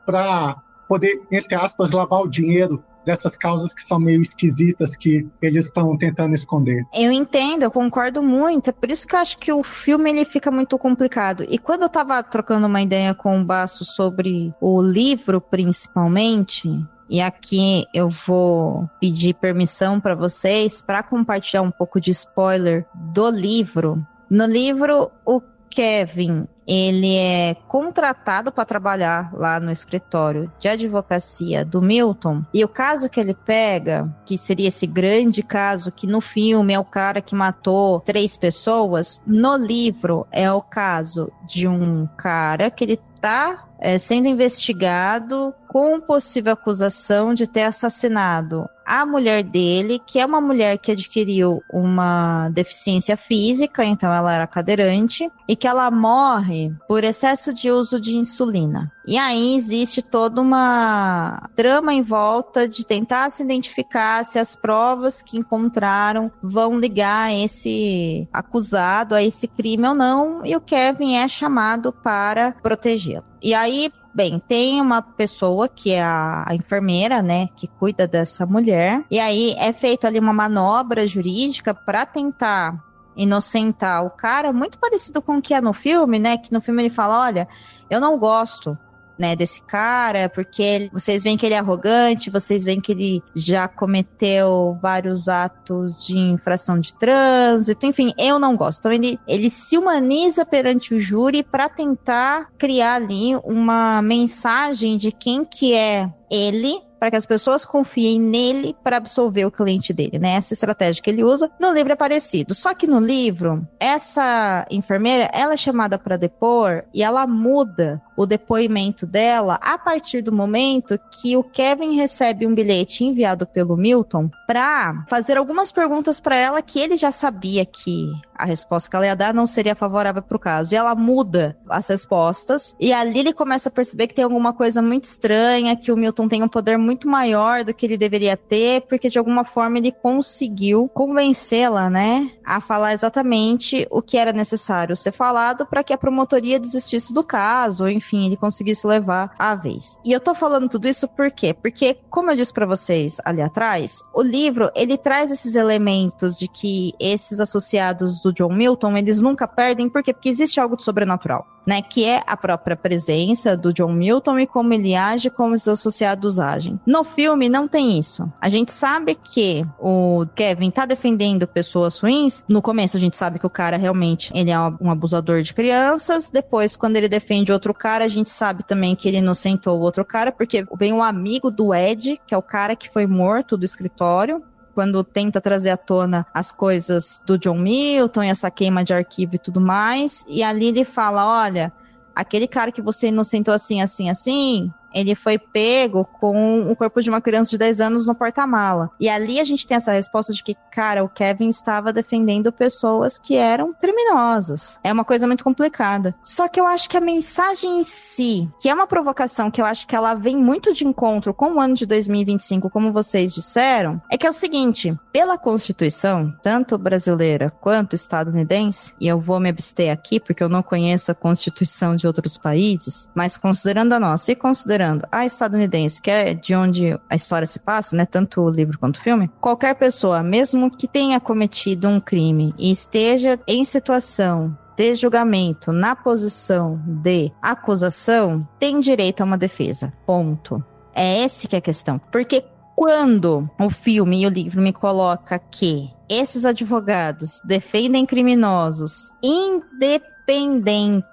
para poder, entre aspas, lavar o dinheiro dessas causas que são meio esquisitas que eles estão tentando esconder. Eu entendo, eu concordo muito. É por isso que eu acho que o filme ele fica muito complicado. E quando eu tava trocando uma ideia com o Basso sobre o livro, principalmente, e aqui eu vou pedir permissão para vocês para compartilhar um pouco de spoiler do livro. No livro, o Kevin, ele é contratado para trabalhar lá no escritório de advocacia do Milton. E o caso que ele pega, que seria esse grande caso que no filme é o cara que matou 3 pessoas, no livro é o caso de um cara que ele tá sendo investigado com possível acusação de ter assassinado a mulher dele, que é uma mulher que adquiriu uma deficiência física, então ela era cadeirante, e que ela morre por excesso de uso de insulina. E aí existe toda uma trama em volta de tentar se identificar se as provas que encontraram vão ligar esse acusado a esse crime ou não, e o Kevin é chamado para protegê-lo. E aí, bem, tem uma pessoa que é a enfermeira, né, que cuida dessa mulher, e aí é feita ali uma manobra jurídica para tentar inocentar o cara, muito parecido com o que é no filme, né, que no filme ele fala, olha, eu não gosto né, desse cara, porque vocês veem que ele é arrogante, vocês veem que ele já cometeu vários atos de infração de trânsito, enfim, eu não gosto. Então ele se humaniza perante o júri para tentar criar ali uma mensagem de quem que é ele, para que as pessoas confiem nele para absolver o cliente dele, né? Essa estratégia que ele usa. No livro é parecido. Só que no livro, essa enfermeira, ela é chamada para depor e ela muda o depoimento dela a partir do momento que o Kevin recebe um bilhete enviado pelo Milton para fazer algumas perguntas para ela que ele já sabia que a resposta que ela ia dar não seria favorável para o caso. E ela muda as respostas e ali ele começa a perceber que tem alguma coisa muito estranha, que o Milton tem um poder muito maior do que ele deveria ter, porque de alguma forma ele conseguiu convencê-la, né, a falar exatamente o que era necessário ser falado para que a promotoria desistisse do caso, ou enfim, ele conseguisse levar a vez. E eu tô falando tudo isso por quê? Porque, como eu disse pra vocês ali atrás, o livro, ele traz esses elementos de que esses associados do John Milton, eles nunca perdem, por quê? Porque existe algo de sobrenatural, né? Que é a própria presença do John Milton e como ele age, como os associados agem. No filme, não tem isso. A gente sabe que o Kevin tá defendendo pessoas ruins. No começo, a gente sabe que o cara realmente, ele é um abusador de crianças. Depois, quando ele defende outro cara, a gente sabe também que ele inocentou o outro cara, porque vem um amigo do Ed, que é o cara que foi morto do escritório, quando tenta trazer à tona as coisas do John Milton e essa queima de arquivo e tudo mais. E ali ele fala, olha, aquele cara que você inocentou assim, assim, assim, ele foi pego com o corpo de uma criança de 10 anos no porta-mala. E ali a gente tem essa resposta de que, cara, o Kevin estava defendendo pessoas que eram criminosas. É uma coisa muito complicada. Só que eu acho que a mensagem em si, que é uma provocação que eu acho que ela vem muito de encontro com o ano de 2025, como vocês disseram, é que é o seguinte, pela Constituição, tanto brasileira quanto estadunidense, e eu vou me abster aqui porque eu não conheço a Constituição de outros países, mas considerando a nossa e considerando a estadunidense, que é de onde a história se passa, né, tanto o livro quanto o filme, qualquer pessoa, mesmo que tenha cometido um crime e esteja em situação de julgamento na posição de acusação, tem direito a uma defesa. Ponto. É esse que é a questão. Porque quando o filme e o livro me coloca que esses advogados defendem criminosos independente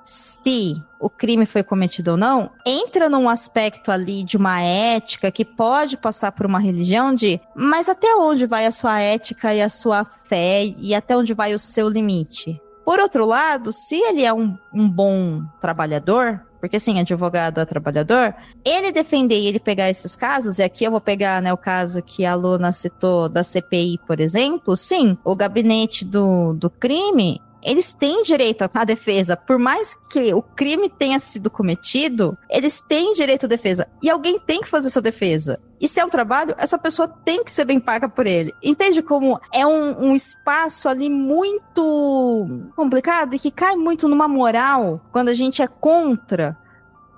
se o crime foi cometido ou não, entra num aspecto ali de uma ética que pode passar por uma religião de, mas até onde vai a sua ética e a sua fé e até onde vai o seu limite? Por outro lado, se ele é um bom trabalhador, porque sim, advogado é trabalhador, ele defender e ele pegar esses casos, e aqui eu vou pegar, né, o caso que a Luna citou da CPI, por exemplo, sim, o gabinete do crime, eles têm direito à defesa. Por mais que o crime tenha sido cometido, eles têm direito à defesa. E alguém tem que fazer essa defesa. E se é um trabalho, essa pessoa tem que ser bem paga por ele. Entende como é um espaço ali muito complicado e que cai muito numa moral quando a gente é contra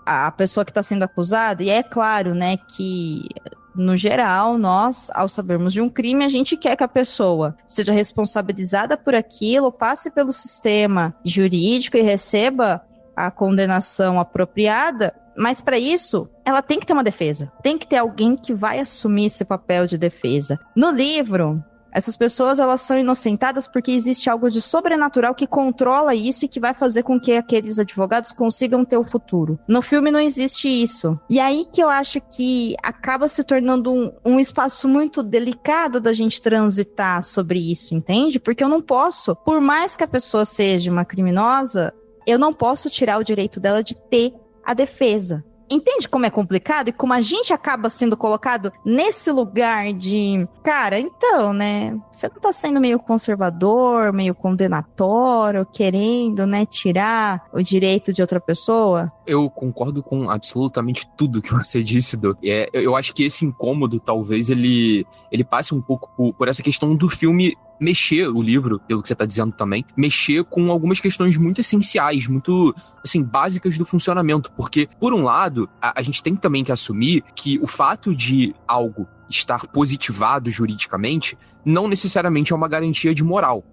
a pessoa que está sendo acusada? E é claro, né, que no geral, nós, ao sabermos de um crime, a gente quer que a pessoa seja responsabilizada por aquilo, passe pelo sistema jurídico e receba a condenação apropriada, mas para isso, ela tem que ter uma defesa. Tem que ter alguém que vai assumir esse papel de defesa. No livro, essas pessoas, elas são inocentadas porque existe algo de sobrenatural que controla isso e que vai fazer com que aqueles advogados consigam ter o futuro. No filme não existe isso. E aí que eu acho que acaba se tornando um espaço muito delicado da gente transitar sobre isso, entende? Porque eu não posso, por mais que a pessoa seja uma criminosa, eu não posso tirar o direito dela de ter a defesa. Entende como é complicado e como a gente acaba sendo colocado nesse lugar de, cara, então, né, você não tá sendo meio conservador, meio condenatório, querendo, né, tirar o direito de outra pessoa? Eu concordo com absolutamente tudo que você disse, Do. Eu acho que esse incômodo, talvez, ele passe um pouco por essa questão do filme mexer, o livro, pelo que você tá dizendo também, mexer com algumas questões muito essenciais, muito, assim, básicas do funcionamento, porque, por um lado, a gente tem também que assumir que o fato de algo estar positivado juridicamente não necessariamente é uma garantia de moral.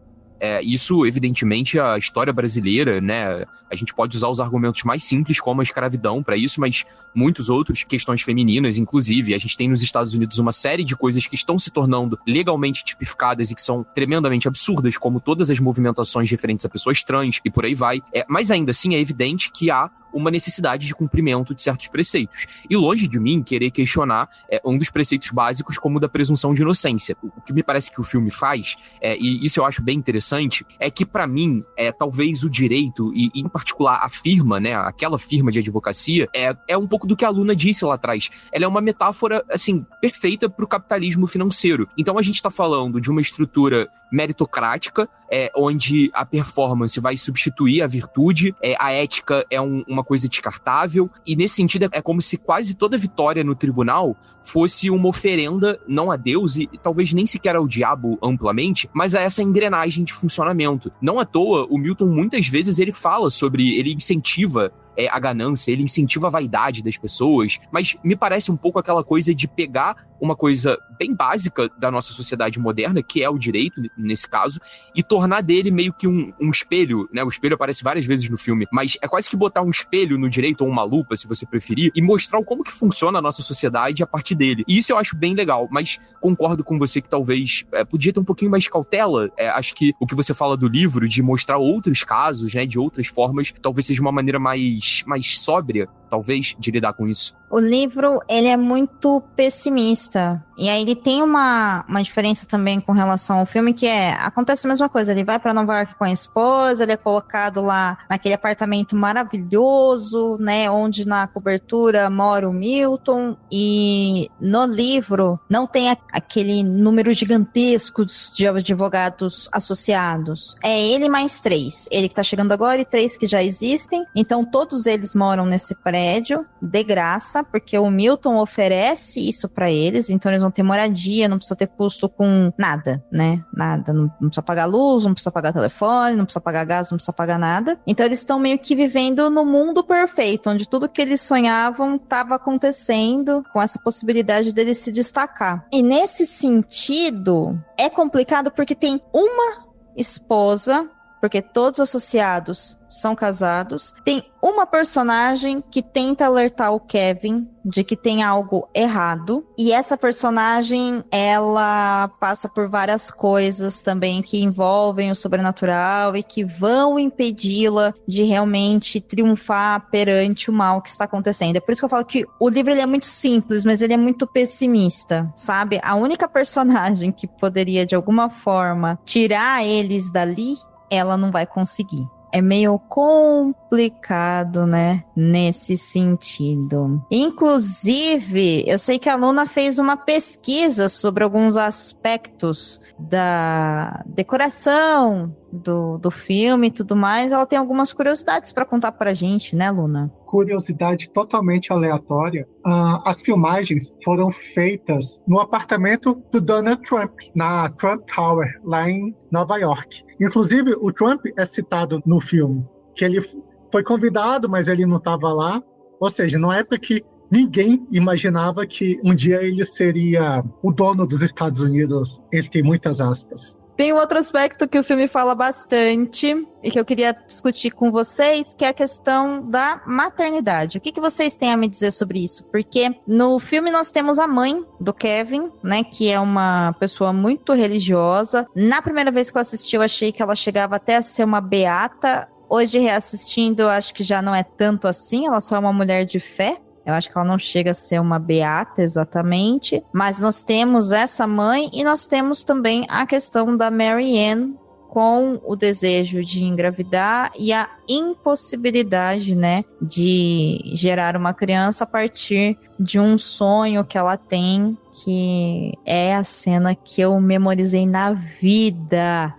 Isso, evidentemente, a história brasileira, né? A gente pode usar os argumentos mais simples, como a escravidão, para isso, mas muitos outros, questões femininas, inclusive. A gente tem nos Estados Unidos uma série de coisas que estão se tornando legalmente tipificadas e que são tremendamente absurdas, como todas as movimentações referentes a pessoas trans e por aí vai. Mas ainda assim, é evidente que há uma necessidade de cumprimento de certos preceitos. E longe de mim querer questionar um dos preceitos básicos, como o da presunção de inocência. O que me parece que o filme faz, e isso eu acho bem interessante, é que, para mim, talvez o direito, e em particular a firma, né, aquela firma de advocacia, é um pouco do que a Luna disse lá atrás. Ela é uma metáfora, assim, perfeita para o capitalismo financeiro. Então a gente está falando de uma estrutura meritocrática, onde a performance vai substituir a virtude, a ética é uma coisa descartável, e nesse sentido é como se quase toda vitória no tribunal fosse uma oferenda, não a Deus, e talvez nem sequer ao diabo amplamente, mas a essa engrenagem de funcionamento. Não à toa, o Milton muitas vezes ele fala sobre, ele incentiva a ganância, ele incentiva a vaidade das pessoas, mas me parece um pouco aquela coisa de pegar uma coisa bem básica da nossa sociedade moderna, que é o direito, nesse caso, e tornar dele meio que um espelho, né? O espelho aparece várias vezes no filme, mas é quase que botar um espelho no direito, ou uma lupa, se você preferir, e mostrar como que funciona a nossa sociedade a partir dele. E isso eu acho bem legal, mas concordo com você que talvez podia ter um pouquinho mais de cautela. Acho que o que você fala do livro, de mostrar outros casos, né, de outras formas, talvez seja uma maneira mais sóbria, talvez, de lidar com isso. O livro, ele é muito pessimista. E aí ele tem uma diferença também com relação ao filme, que acontece a mesma coisa. Ele vai pra Nova York com a esposa, ele é colocado lá naquele apartamento maravilhoso, né, onde na cobertura mora o Milton, e no livro não tem aquele número gigantesco de advogados associados. É ele mais 3. Ele que tá chegando agora e 3 que já existem. Então todos eles moram nesse prédio, de graça, porque o Milton oferece isso pra eles, então eles vão ter moradia, não precisa ter custo com nada, né? Nada, não precisa pagar luz, não precisa pagar telefone, não precisa pagar gás, não precisa pagar nada. Então eles estão meio que vivendo no mundo perfeito, onde tudo que eles sonhavam estava acontecendo, com essa possibilidade deles se destacar. E nesse sentido, é complicado porque tem uma esposa, porque todos os associados são casados. Tem uma personagem que tenta alertar o Kevin de que tem algo errado. E essa personagem, ela passa por várias coisas também que envolvem o sobrenatural e que vão impedi-la de realmente triunfar perante o mal que está acontecendo. É por isso que eu falo que o livro ele é muito simples, mas ele é muito pessimista, sabe? A única personagem que poderia, de alguma forma, tirar eles dali, ela não vai conseguir. É meio complicado, né? Nesse sentido. Inclusive, eu sei que a Luna fez uma pesquisa sobre alguns aspectos da decoração do filme e tudo mais. Ela tem algumas curiosidades para contar pra gente, né, Luna? Curiosidade totalmente aleatória. As filmagens foram feitas no apartamento do Donald Trump, na Trump Tower, lá em Nova York. Inclusive, o Trump é citado no filme, que ele foi convidado, mas ele não estava lá. Ou seja, numa época que ninguém imaginava que um dia ele seria o dono dos Estados Unidos, entre muitas aspas. Tem um outro aspecto que o filme fala bastante e que eu queria discutir com vocês, que é a questão da maternidade. O que vocês têm a me dizer sobre isso? Porque no filme nós temos a mãe do Kevin, né, que é uma pessoa muito religiosa. Na primeira vez que eu assisti, eu achei que ela chegava até a ser uma beata. Hoje, reassistindo, eu acho que já não é tanto assim, ela só é uma mulher de fé. Eu acho que ela não chega a ser uma beata exatamente, mas nós temos essa mãe e nós temos também a questão da Mary Ann com o desejo de engravidar e a impossibilidade, né, de gerar uma criança a partir de um sonho que ela tem, que é a cena que eu memorizei na vida.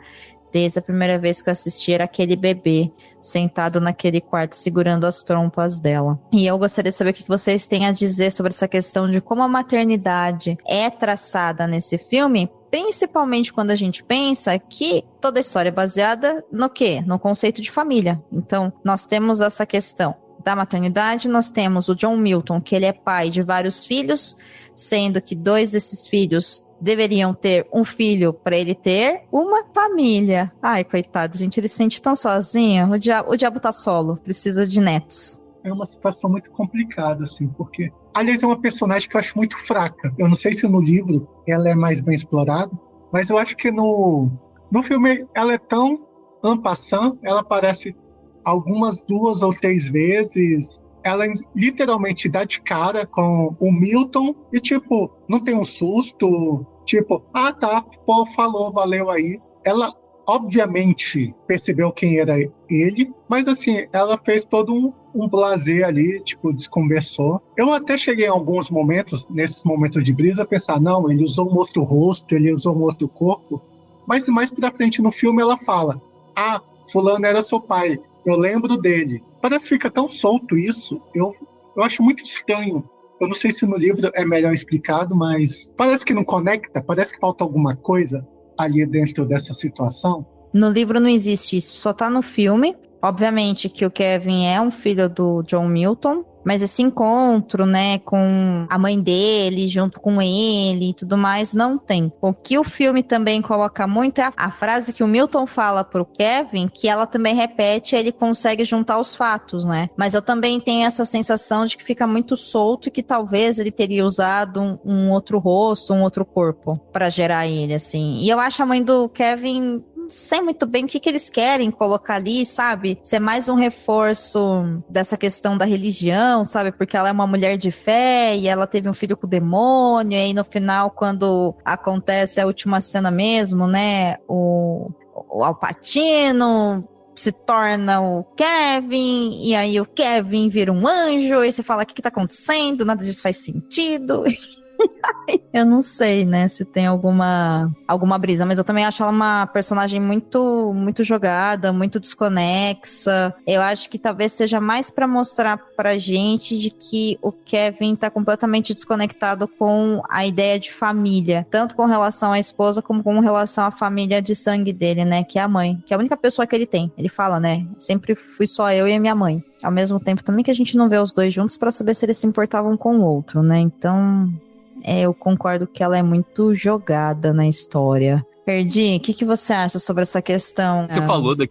Desde a primeira vez que eu assisti, era aquele bebê sentado naquele quarto segurando as trompas dela. E eu gostaria de saber o que vocês têm a dizer sobre essa questão de como a maternidade é traçada nesse filme, principalmente quando a gente pensa que toda a história é baseada no quê? No conceito de família. Então, nós temos essa questão da maternidade, nós temos o John Milton, que ele é pai de vários filhos, sendo que 2 desses filhos deveriam ter um filho para ele ter uma família. Ai, coitado, gente, ele se sente tão sozinho. O diabo tá solo, precisa de netos. É uma situação muito complicada, assim, porque... Aliás, é uma personagem que eu acho muito fraca. Eu não sei se no livro ela é mais bem explorada, mas eu acho que no filme ela é tão en passant, ela aparece algumas 2 ou 3 vezes. Ela literalmente dá de cara com o Milton e, tipo, não tem um susto, tipo, ah, tá, pô, falou, valeu aí. Ela, obviamente, percebeu quem era ele, mas, assim, ela fez todo um blasé ali, tipo, desconversou. Eu até cheguei em alguns momentos, nesses momentos de brisa, a pensar, não, ele usou um outro rosto, ele usou um outro corpo, mas mais pra frente no filme ela fala, ah, fulano era seu pai, eu lembro dele. Parece que fica tão solto isso, eu acho muito estranho. Eu não sei se no livro é melhor explicado, mas parece que não conecta, parece que falta alguma coisa ali dentro dessa situação. No livro não existe isso, só tá no filme. Obviamente que o Kevin é um filho do John Milton, mas esse encontro, né, com a mãe dele, junto com ele e tudo mais, não tem. O que o filme também coloca muito é a frase que o Milton fala pro Kevin, que ela também repete, ele consegue juntar os fatos, né? Mas eu também tenho essa sensação de que fica muito solto e que talvez ele teria usado um outro rosto, um outro corpo pra gerar ele, assim. E eu acho a mãe do Kevin... não sei muito bem o que eles querem colocar ali, sabe? Ser mais um reforço dessa questão da religião, sabe? Porque ela é uma mulher de fé e ela teve um filho com o demônio, e aí no final, quando acontece a última cena mesmo, né? O Al Pacino se torna o Kevin, e aí o Kevin vira um anjo, e você fala, o que tá acontecendo? Nada disso faz sentido. Eu não sei, né, se tem alguma brisa, mas eu também acho ela uma personagem muito, muito jogada, muito desconexa. Eu acho que talvez seja mais pra mostrar pra gente de que o Kevin tá completamente desconectado com a ideia de família, tanto com relação à esposa como com relação à família de sangue dele, né, que é a mãe, que é a única pessoa que ele tem. Ele fala, né, sempre fui só eu e a minha mãe. Ao mesmo tempo também que a gente não vê os dois juntos pra saber se eles se importavam um com o outro, né, então... eu concordo que ela é muito jogada na história. Perdi, o que você acha sobre essa questão? Você falou da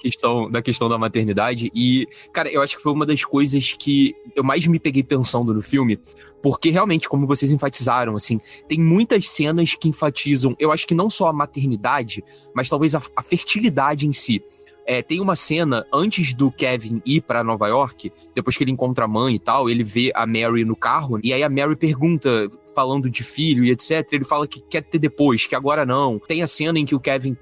questão da maternidade e, cara, eu acho que foi uma das coisas que eu mais me peguei pensando no filme, porque realmente, como vocês enfatizaram, assim, tem muitas cenas que enfatizam, eu acho que não só a maternidade, mas talvez a fertilidade em si. Tem uma cena antes do Kevin ir pra Nova York, depois que ele encontra a mãe e tal, ele vê a Mary no carro, e aí a Mary pergunta, falando de filho e etc, ele fala que quer ter depois, que agora não. Tem a cena em que o Kevin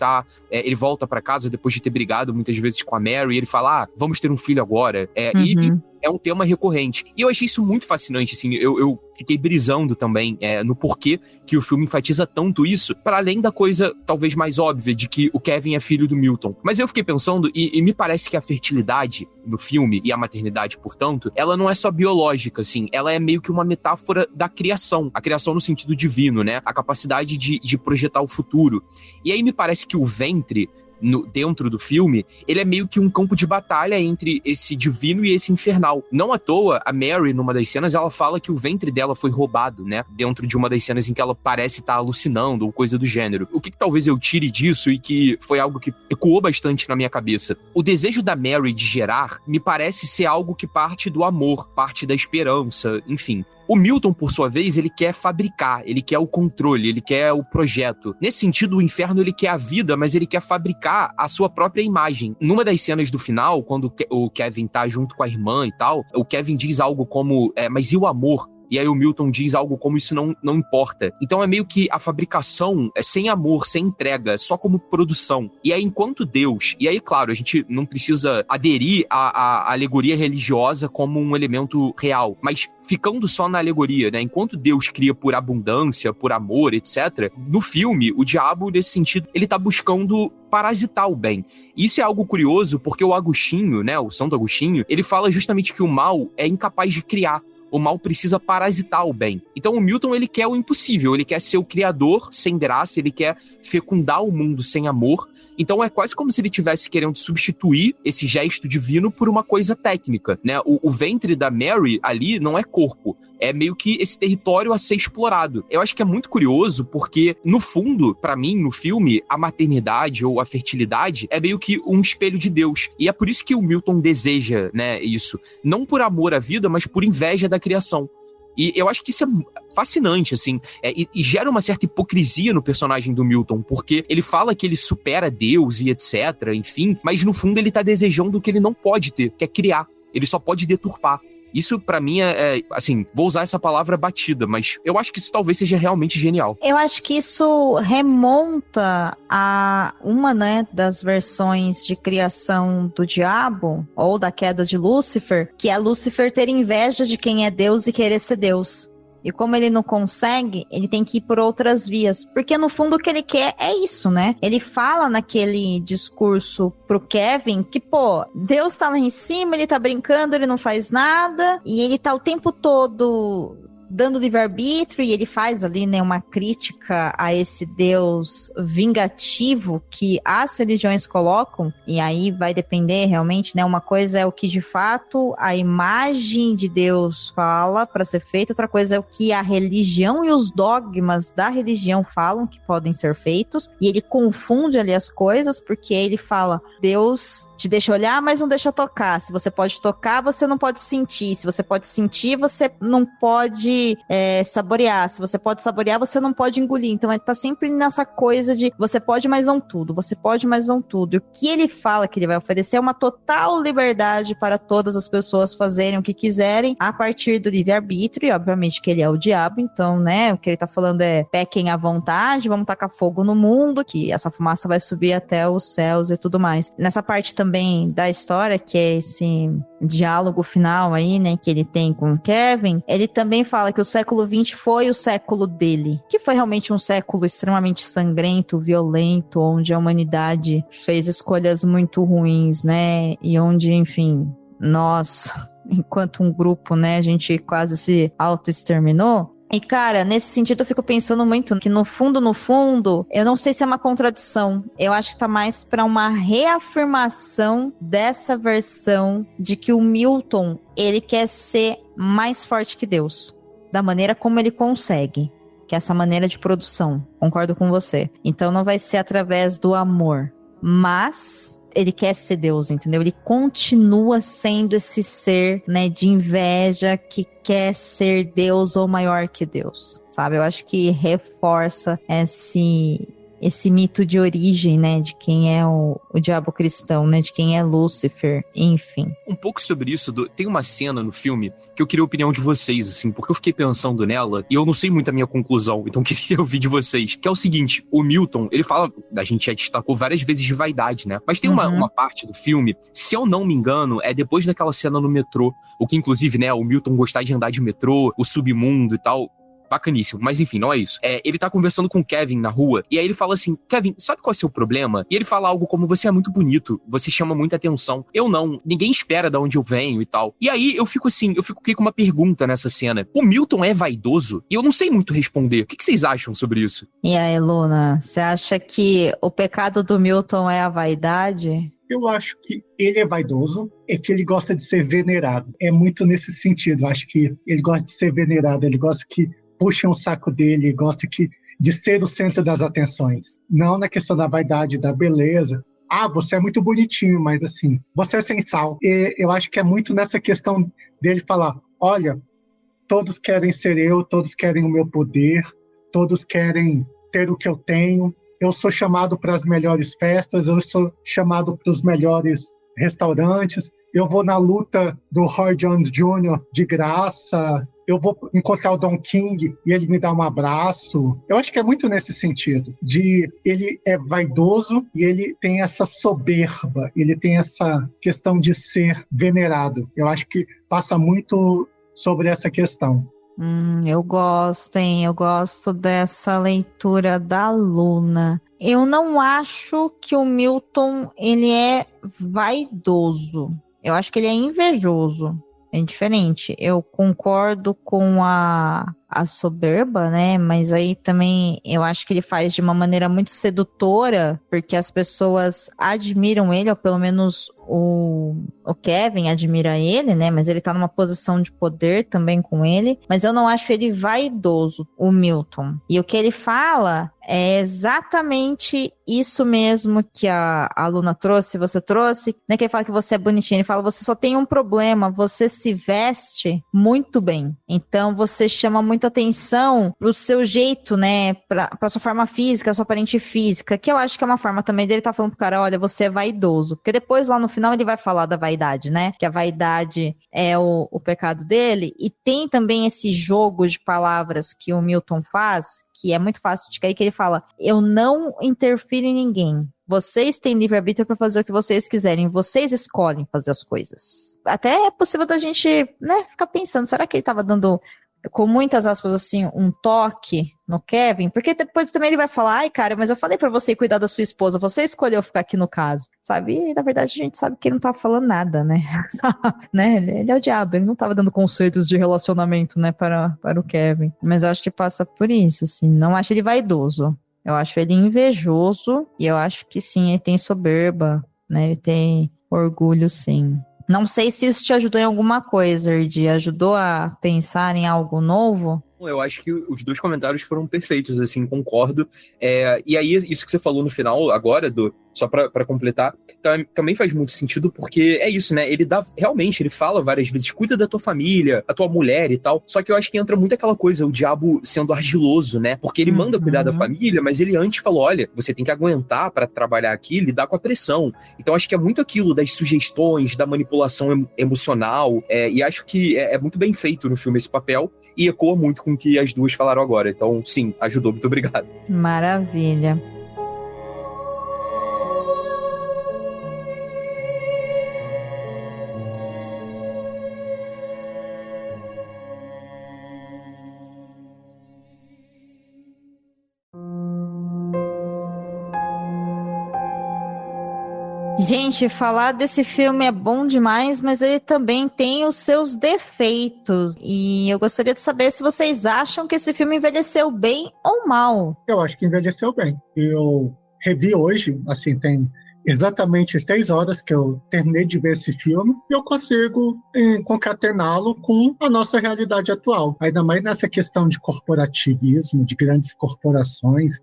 ele volta pra casa depois de ter brigado muitas vezes com a Mary, e ele fala, vamos ter um filho agora. E é um tema recorrente. E eu achei isso muito fascinante, assim, eu fiquei brisando também no porquê que o filme enfatiza tanto isso, para além da coisa talvez mais óbvia de que o Kevin é filho do Milton. Mas eu fiquei pensando, e me parece que a fertilidade no filme, e a maternidade, portanto, ela não é só biológica, assim, ela é meio que uma metáfora da criação, a criação no sentido divino, né? A capacidade de projetar o futuro. E aí me parece que o ventre, dentro do filme, ele é meio que um campo de batalha entre esse divino e esse infernal. Não à toa, a Mary, numa das cenas, ela fala que o ventre dela foi roubado, né? Dentro de uma das cenas em que ela parece estar alucinando ou coisa do gênero. O que talvez eu tire disso e que foi algo que ecoou bastante na minha cabeça? O desejo da Mary de gerar me parece ser algo que parte do amor, parte da esperança, enfim. O Milton, por sua vez, ele quer fabricar, ele quer o controle, ele quer o projeto. Nesse sentido, o inferno, ele quer a vida, mas ele quer fabricar a sua própria imagem. Numa das cenas do final, quando o Kevin tá junto com a irmã e tal, o Kevin diz algo como, mas e o amor? E aí o Milton diz algo como isso não importa. Então é meio que a fabricação é sem amor, sem entrega, só como produção. E aí enquanto Deus... E aí, claro, a gente não precisa aderir à alegoria religiosa como um elemento real, mas ficando só na alegoria, né? Enquanto Deus cria por abundância, por amor, etc., no filme, o diabo, nesse sentido, ele tá buscando parasitar o bem. E isso é algo curioso, porque o Agostinho, né, o Santo Agostinho, ele fala justamente que o mal é incapaz de criar. O mal precisa parasitar o bem. Então o Milton, ele quer o impossível, ele quer ser o criador sem graça, ele quer fecundar o mundo sem amor. Então é quase como se ele estivesse querendo substituir esse gesto divino por uma coisa técnica, né? O ventre da Mary ali não é corpo, É meio que esse território a ser explorado. Eu acho que é muito curioso porque, no fundo, pra mim, no filme, a maternidade ou a fertilidade é meio que um espelho de Deus. E é por isso que o Milton deseja, né, isso. Não por amor à vida, mas por inveja da criação. E eu acho que isso é fascinante, assim, e gera uma certa hipocrisia no personagem do Milton, porque ele fala que ele supera Deus e etc, enfim, mas no fundo ele tá desejando o que ele não pode ter, que é criar. Ele só pode deturpar. Isso, pra mim, assim, vou usar essa palavra batida, mas eu acho que isso talvez seja realmente genial. Eu acho que isso remonta a uma, né, das versões de criação do diabo, ou da queda de Lúcifer, que é Lúcifer ter inveja de quem é Deus e querer ser Deus. E como ele não consegue, ele tem que ir por outras vias. Porque no fundo o que ele quer é isso, né? Ele fala naquele discurso pro Kevin que, pô, Deus tá lá em cima, ele tá brincando, ele não faz nada. E ele tá o tempo todo dando livre-arbítrio, e ele faz ali, né, uma crítica a esse Deus vingativo que as religiões colocam, e aí vai depender realmente, né, uma coisa é o que de fato a imagem de Deus fala para ser feita, outra coisa é o que a religião e os dogmas da religião falam que podem ser feitos, e ele confunde ali as coisas, porque ele fala, Deus te deixa olhar, mas não deixa tocar, se você pode tocar, você não pode sentir, se você pode sentir, você não pode saborear, se você pode saborear, você não pode engolir, então ele tá sempre nessa coisa de você pode, mas não tudo, você pode, mas não tudo, e o que ele fala que ele vai oferecer é uma total liberdade para todas as pessoas fazerem o que quiserem, a partir do livre-arbítrio, e obviamente que ele é o diabo, então, né, o que ele tá falando é pequem à vontade, vamos tacar fogo no mundo, que essa fumaça vai subir até os céus e tudo mais. Nessa parte também da história, que é esse diálogo final aí, né, que ele tem com o Kevin, ele também fala que o século XX foi o século dele, que foi realmente um século extremamente sangrento, violento, onde a humanidade fez escolhas muito ruins, né, e onde, enfim, nós, enquanto um grupo, né, a gente quase se auto-exterminou. E, cara, nesse sentido eu fico pensando muito que no fundo, eu não sei se é uma contradição. Eu acho que tá mais pra uma reafirmação dessa versão de que o Milton, ele quer ser mais forte que Deus. Da maneira como ele consegue. Que é essa maneira de produção. Concordo com você. Então não vai ser através do amor. Mas ele quer ser Deus, entendeu? Ele continua sendo esse ser, né, de inveja que quer ser Deus ou maior que Deus, sabe? Eu acho que reforça esse mito de origem, né, de quem é o diabo cristão, né, de quem é Lúcifer, enfim. Um pouco sobre isso, tem uma cena no filme que eu queria a opinião de vocês, assim, porque eu fiquei pensando nela e eu não sei muito a minha conclusão, então queria ouvir de vocês, que é o seguinte, o Milton, ele fala, a gente já destacou várias vezes de vaidade, né, mas tem uma parte do filme, se eu não me engano, é depois daquela cena no metrô, o que inclusive, né, o Milton gostar de andar de metrô, o submundo e tal, bacaníssimo, mas enfim, não é isso. Ele tá conversando com o Kevin na rua, e aí ele fala assim, Kevin, sabe qual é o seu problema? E ele fala algo como, você é muito bonito, você chama muita atenção. Eu não, ninguém espera de onde eu venho e tal. E aí eu fico assim, com uma pergunta nessa cena. O Milton é vaidoso? E eu não sei muito responder. O que vocês acham sobre isso? E aí, Luna, você acha que o pecado do Milton é a vaidade? Eu acho que ele é vaidoso, é que ele gosta de ser venerado. É muito nesse sentido. Eu acho que ele gosta de ser venerado, ele gosta que puxem o saco dele, gosta de ser o centro das atenções. Não na questão da vaidade, da beleza. Ah, você é muito bonitinho, mas assim, você é sem sal. E eu acho que é muito nessa questão dele falar, olha, todos querem ser eu, todos querem o meu poder, todos querem ter o que eu tenho. Eu sou chamado para as melhores festas, eu sou chamado para os melhores restaurantes, eu vou na luta do Roy Jones Jr. de graça, eu vou encontrar o Don King e ele me dá um abraço. Eu acho que é muito nesse sentido, de ele é vaidoso e ele tem essa soberba, ele tem essa questão de ser venerado. Eu acho que passa muito sobre essa questão. Eu gosto, hein? Eu gosto dessa leitura da Luna. Eu não acho que o Milton, ele é vaidoso. Eu acho que ele é invejoso. É diferente. Eu concordo com a soberba, né? Mas aí também eu acho que ele faz de uma maneira muito sedutora, porque as pessoas admiram ele, ou pelo menos o Kevin admira ele, né? Mas ele tá numa posição de poder também com ele. Mas eu não acho ele vaidoso, o Milton. E o que ele fala é exatamente isso mesmo que a Luna trouxe, você trouxe, né? Que ele fala que você é bonitinho. Ele fala, você só tem um problema, você se veste muito bem. Então, você chama muita atenção pro seu jeito, né? Pra sua forma física, sua aparência física, que eu acho que é uma forma também dele tá falando pro cara, olha, você é vaidoso. Porque depois, lá no final, ele vai falar da vaidade, né? Que a vaidade é o pecado dele. E tem também esse jogo de palavras que o Milton faz, que é muito fácil de cair, que ele fala, eu não interfiro em ninguém. Vocês têm livre-arbítrio para fazer o que vocês quiserem. Vocês escolhem fazer as coisas. Até é possível da gente, né, ficar pensando, será que ele tava dando, com muitas aspas assim, um toque no Kevin? Porque depois também ele vai falar, ai cara, mas eu falei pra você cuidar da sua esposa, você escolheu ficar aqui no caso, sabe? E na verdade a gente sabe que ele não tava falando nada, né? Né? Ele é o diabo, ele não tava dando conselhos de relacionamento, né, para o Kevin. Mas eu acho que passa por isso, assim, não acho ele vaidoso. Eu acho ele invejoso e eu acho que sim, ele tem soberba, né? Ele tem orgulho, sim. Não sei se isso te ajudou em alguma coisa, Erdi. Ajudou a pensar em algo novo? Eu acho que os dois comentários foram perfeitos, assim, concordo. E aí, isso que você falou no final agora, só pra completar, também faz muito sentido, porque é isso, né? Realmente, ele fala várias vezes, cuida da tua família, a tua mulher e tal. Só que eu acho que entra muito aquela coisa, o diabo sendo argiloso, né? Porque ele manda cuidar da família, mas ele antes falou, olha, você tem que aguentar pra trabalhar aqui, lidar com a pressão. Então, acho que é muito aquilo das sugestões, da manipulação emocional, e acho que é muito bem feito no filme esse papel, e ecoa muito com o que as duas falaram agora. Então, sim, ajudou. Muito obrigado. Maravilha. Gente, falar desse filme é bom demais, mas ele também tem os seus defeitos. E eu gostaria de saber se vocês acham que esse filme envelheceu bem ou mal. Eu acho que envelheceu bem. Eu revi hoje, assim, tem exatamente 3 horas que eu terminei de ver esse filme e eu consigo concatená-lo com a nossa realidade atual. Ainda mais nessa questão de corporativismo, de grandes corporações,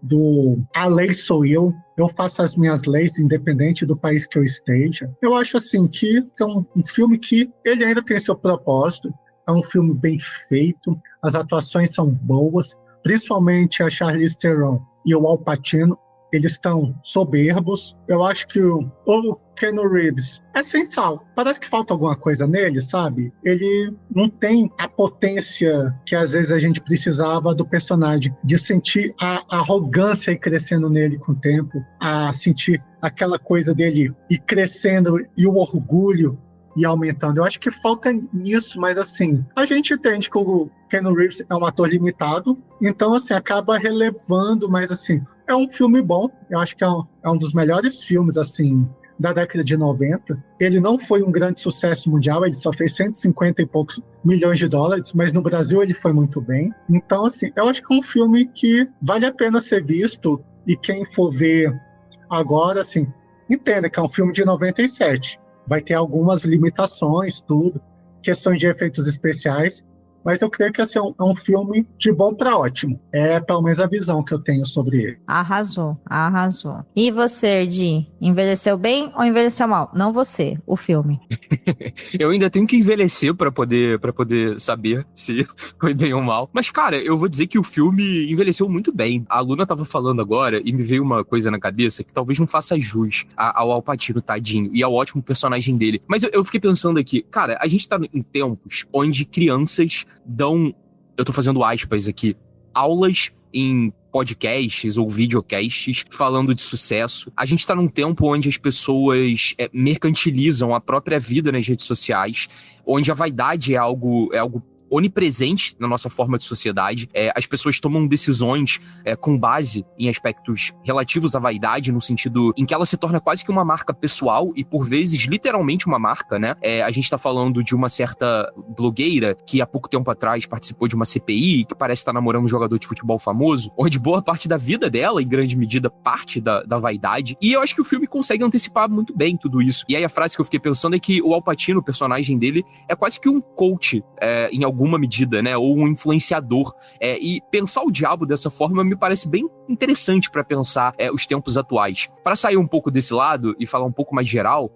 a lei sou eu faço as minhas leis independente do país que eu esteja. Eu acho assim que é um filme que ele ainda tem seu propósito, é um filme bem feito, as atuações são boas, principalmente a Charlize Theron e o Al Pacino, eles estão soberbos. Eu acho que o Keanu Reeves é sem sal. Parece que falta alguma coisa nele, sabe? Ele não tem a potência que às vezes a gente precisava do personagem, de sentir a arrogância ir crescendo nele com o tempo, a sentir aquela coisa dele ir crescendo e o orgulho ir aumentando. Eu acho que falta nisso, mas assim, a gente entende que o Keanu Reeves é um ator limitado, então assim, acaba relevando, mas assim, é um filme bom. Eu acho que é um dos melhores filmes, assim, da década de 90. Ele não foi um grande sucesso mundial, ele só fez 150 e poucos milhões de dólares, mas no Brasil ele foi muito bem. Então, assim, eu acho que é um filme que vale a pena ser visto, e quem for ver agora, assim, entenda que é um filme de 97. Vai ter algumas limitações, tudo, questões de efeitos especiais, mas eu creio que assim, é um filme de bom para ótimo. É pelo menos a visão que eu tenho sobre ele. Arrasou, arrasou. E você, Erdi, envelheceu bem ou envelheceu mal? Não você, o filme. Eu ainda tenho que envelhecer pra poder saber se foi bem ou mal. Mas, cara, eu vou dizer que o filme envelheceu muito bem. A Luna tava falando agora e me veio uma coisa na cabeça que talvez não faça jus ao Al Pacino, tadinho, e ao ótimo personagem dele. Mas eu fiquei pensando aqui, cara, a gente tá em tempos onde crianças dão, eu tô fazendo aspas aqui, aulas em podcasts ou videocasts falando de sucesso. A gente tá num tempo onde as pessoas mercantilizam a própria vida nas redes sociais, onde a vaidade é algo onipresente na nossa forma de sociedade. As pessoas tomam decisões com base em aspectos relativos à vaidade, no sentido em que ela se torna quase que uma marca pessoal e, por vezes, literalmente uma marca, né? A gente tá falando de uma certa blogueira que há pouco tempo atrás participou de uma CPI, que parece estar namorando um jogador de futebol famoso, onde boa parte da vida dela, em grande medida, parte da vaidade. E eu acho que o filme consegue antecipar muito bem tudo isso. E aí a frase que eu fiquei pensando é que o Al Pacino, o personagem dele, é quase que um coach, em alguma medida, né? Ou um influenciador. E pensar o diabo dessa forma me parece bem interessante para pensar os tempos atuais. Para sair um pouco desse lado e falar um pouco mais geral,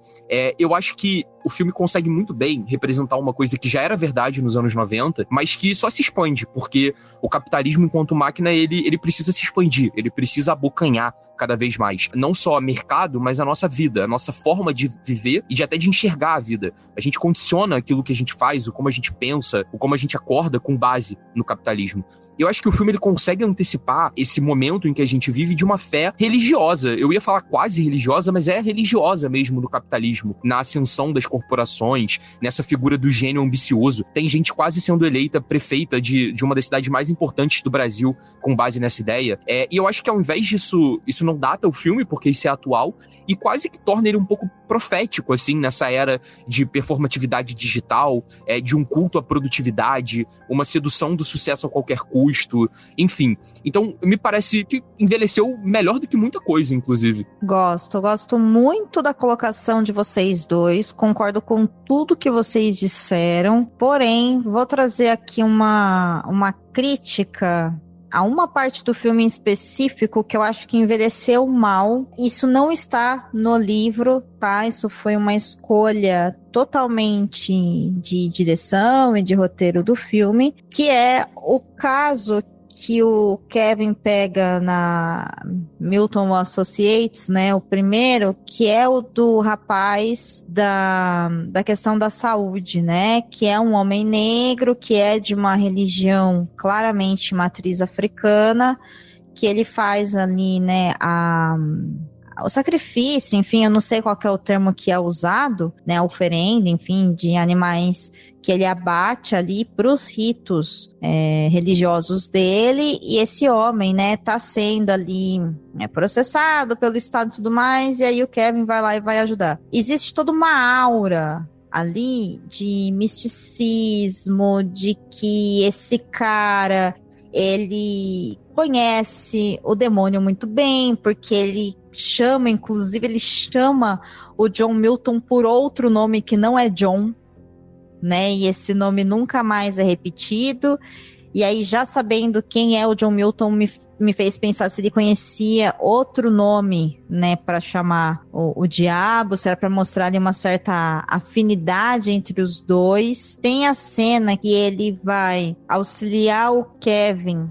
eu acho que o filme consegue muito bem representar uma coisa que já era verdade nos anos 90, mas que só se expande, porque o capitalismo enquanto máquina, ele precisa se expandir, ele precisa abocanhar cada vez mais. Não só o mercado, mas a nossa vida, a nossa forma de viver e até de enxergar a vida. A gente condiciona aquilo que a gente faz, o como a gente pensa, o como a gente acorda com base no capitalismo. E eu acho que o filme ele consegue antecipar esse momento em que a gente vive de uma fé religiosa. Eu ia falar quase religiosa, mas é religiosa mesmo no capitalismo, na ascensão das corporações, nessa figura do gênio ambicioso. Tem gente quase sendo eleita prefeita de uma das cidades mais importantes do Brasil com base nessa ideia. E eu acho que ao invés disso, isso não data o filme, porque isso é atual, e quase que torna ele um pouco profético, assim, nessa era de performatividade digital, de um culto à produtividade, uma sedução do sucesso a qualquer custo, enfim. Então, me parece que envelheceu melhor do que muita coisa, inclusive. Gosto muito da colocação de vocês dois, concordo com tudo que vocês disseram, porém, vou trazer aqui uma crítica a uma parte do filme em específico que eu acho que envelheceu mal. Isso não está no livro, tá? Isso foi uma escolha totalmente de direção e de roteiro do filme, que é o caso que o Kevin pega na Milton Associates, né, o primeiro, que é o do rapaz da questão da saúde, né, que é um homem negro, que é de uma religião claramente matriz africana, que ele faz ali, né, o sacrifício, enfim, eu não sei qual que é o termo que é usado, né, a oferenda, enfim, de animais que ele abate ali para os ritos religiosos dele, e esse homem, né, tá sendo ali processado pelo Estado e tudo mais, e aí o Kevin vai lá e vai ajudar. Existe toda uma aura ali de misticismo, de que esse cara, ele conhece o demônio muito bem, porque ele chama o John Milton por outro nome que não é John, né? E esse nome nunca mais é repetido. E aí, já sabendo quem é o John Milton, me fez pensar se ele conhecia outro nome, né, para chamar o diabo, se era para mostrar ali uma certa afinidade entre os dois. Tem a cena que ele vai auxiliar o Kevin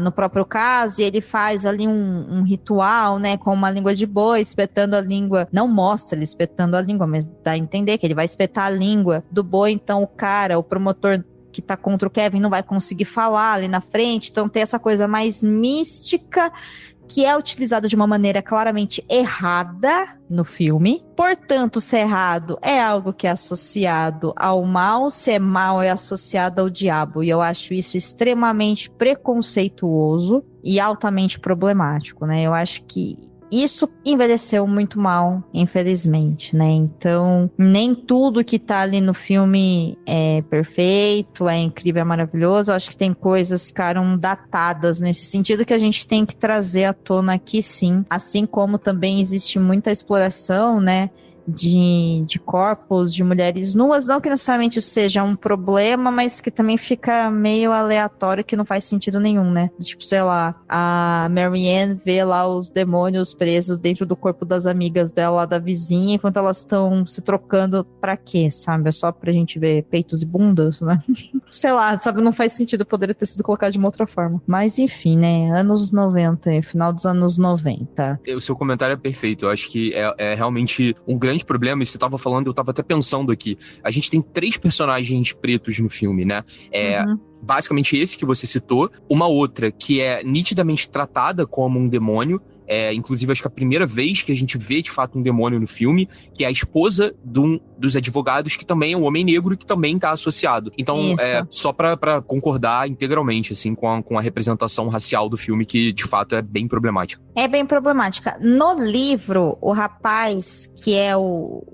no próprio caso, e ele faz ali um ritual, né, com uma língua de boi, espetando a língua, não mostra ele espetando a língua, mas dá a entender que ele vai espetar a língua do boi, então o promotor que tá contra o Kevin não vai conseguir falar ali na frente, então tem essa coisa mais mística, que é utilizada de uma maneira claramente errada no filme. Portanto, se é errado é algo que é associado ao mal, se é mal é associado ao diabo. E eu acho isso extremamente preconceituoso e altamente problemático, né? Eu acho que isso envelheceu muito mal, infelizmente, né? Então, nem tudo que tá ali no filme é perfeito, é incrível, é maravilhoso. Eu acho que tem coisas que ficaram datadas nesse sentido que a gente tem que trazer à tona aqui, sim. Assim como também existe muita exploração, né, de corpos de mulheres nuas, não que necessariamente isso seja um problema, mas que também fica meio aleatório, que não faz sentido nenhum, né? Tipo, sei lá, a Marianne vê lá os demônios presos dentro do corpo das amigas dela lá da vizinha, enquanto elas estão se trocando pra quê, sabe? É só pra gente ver peitos e bundas, né? Sei lá, sabe? Não faz sentido, poderia ter sido colocado de uma outra forma. Mas enfim, né? Anos 90, final dos anos 90. O seu comentário é perfeito. Eu acho que é realmente um grande problema, e você tava falando, eu tava até pensando aqui. A gente tem 3 personagens pretos no filme, né? Basicamente esse que você citou. Uma outra que é nitidamente tratada como um demônio, inclusive acho que a primeira vez que a gente vê de fato um demônio no filme, que é a esposa dos advogados, que também é um homem negro e que também tá associado. Então, só pra concordar integralmente, assim, com a representação racial do filme, que de fato é bem problemática. É bem problemática. No livro, o rapaz, que é o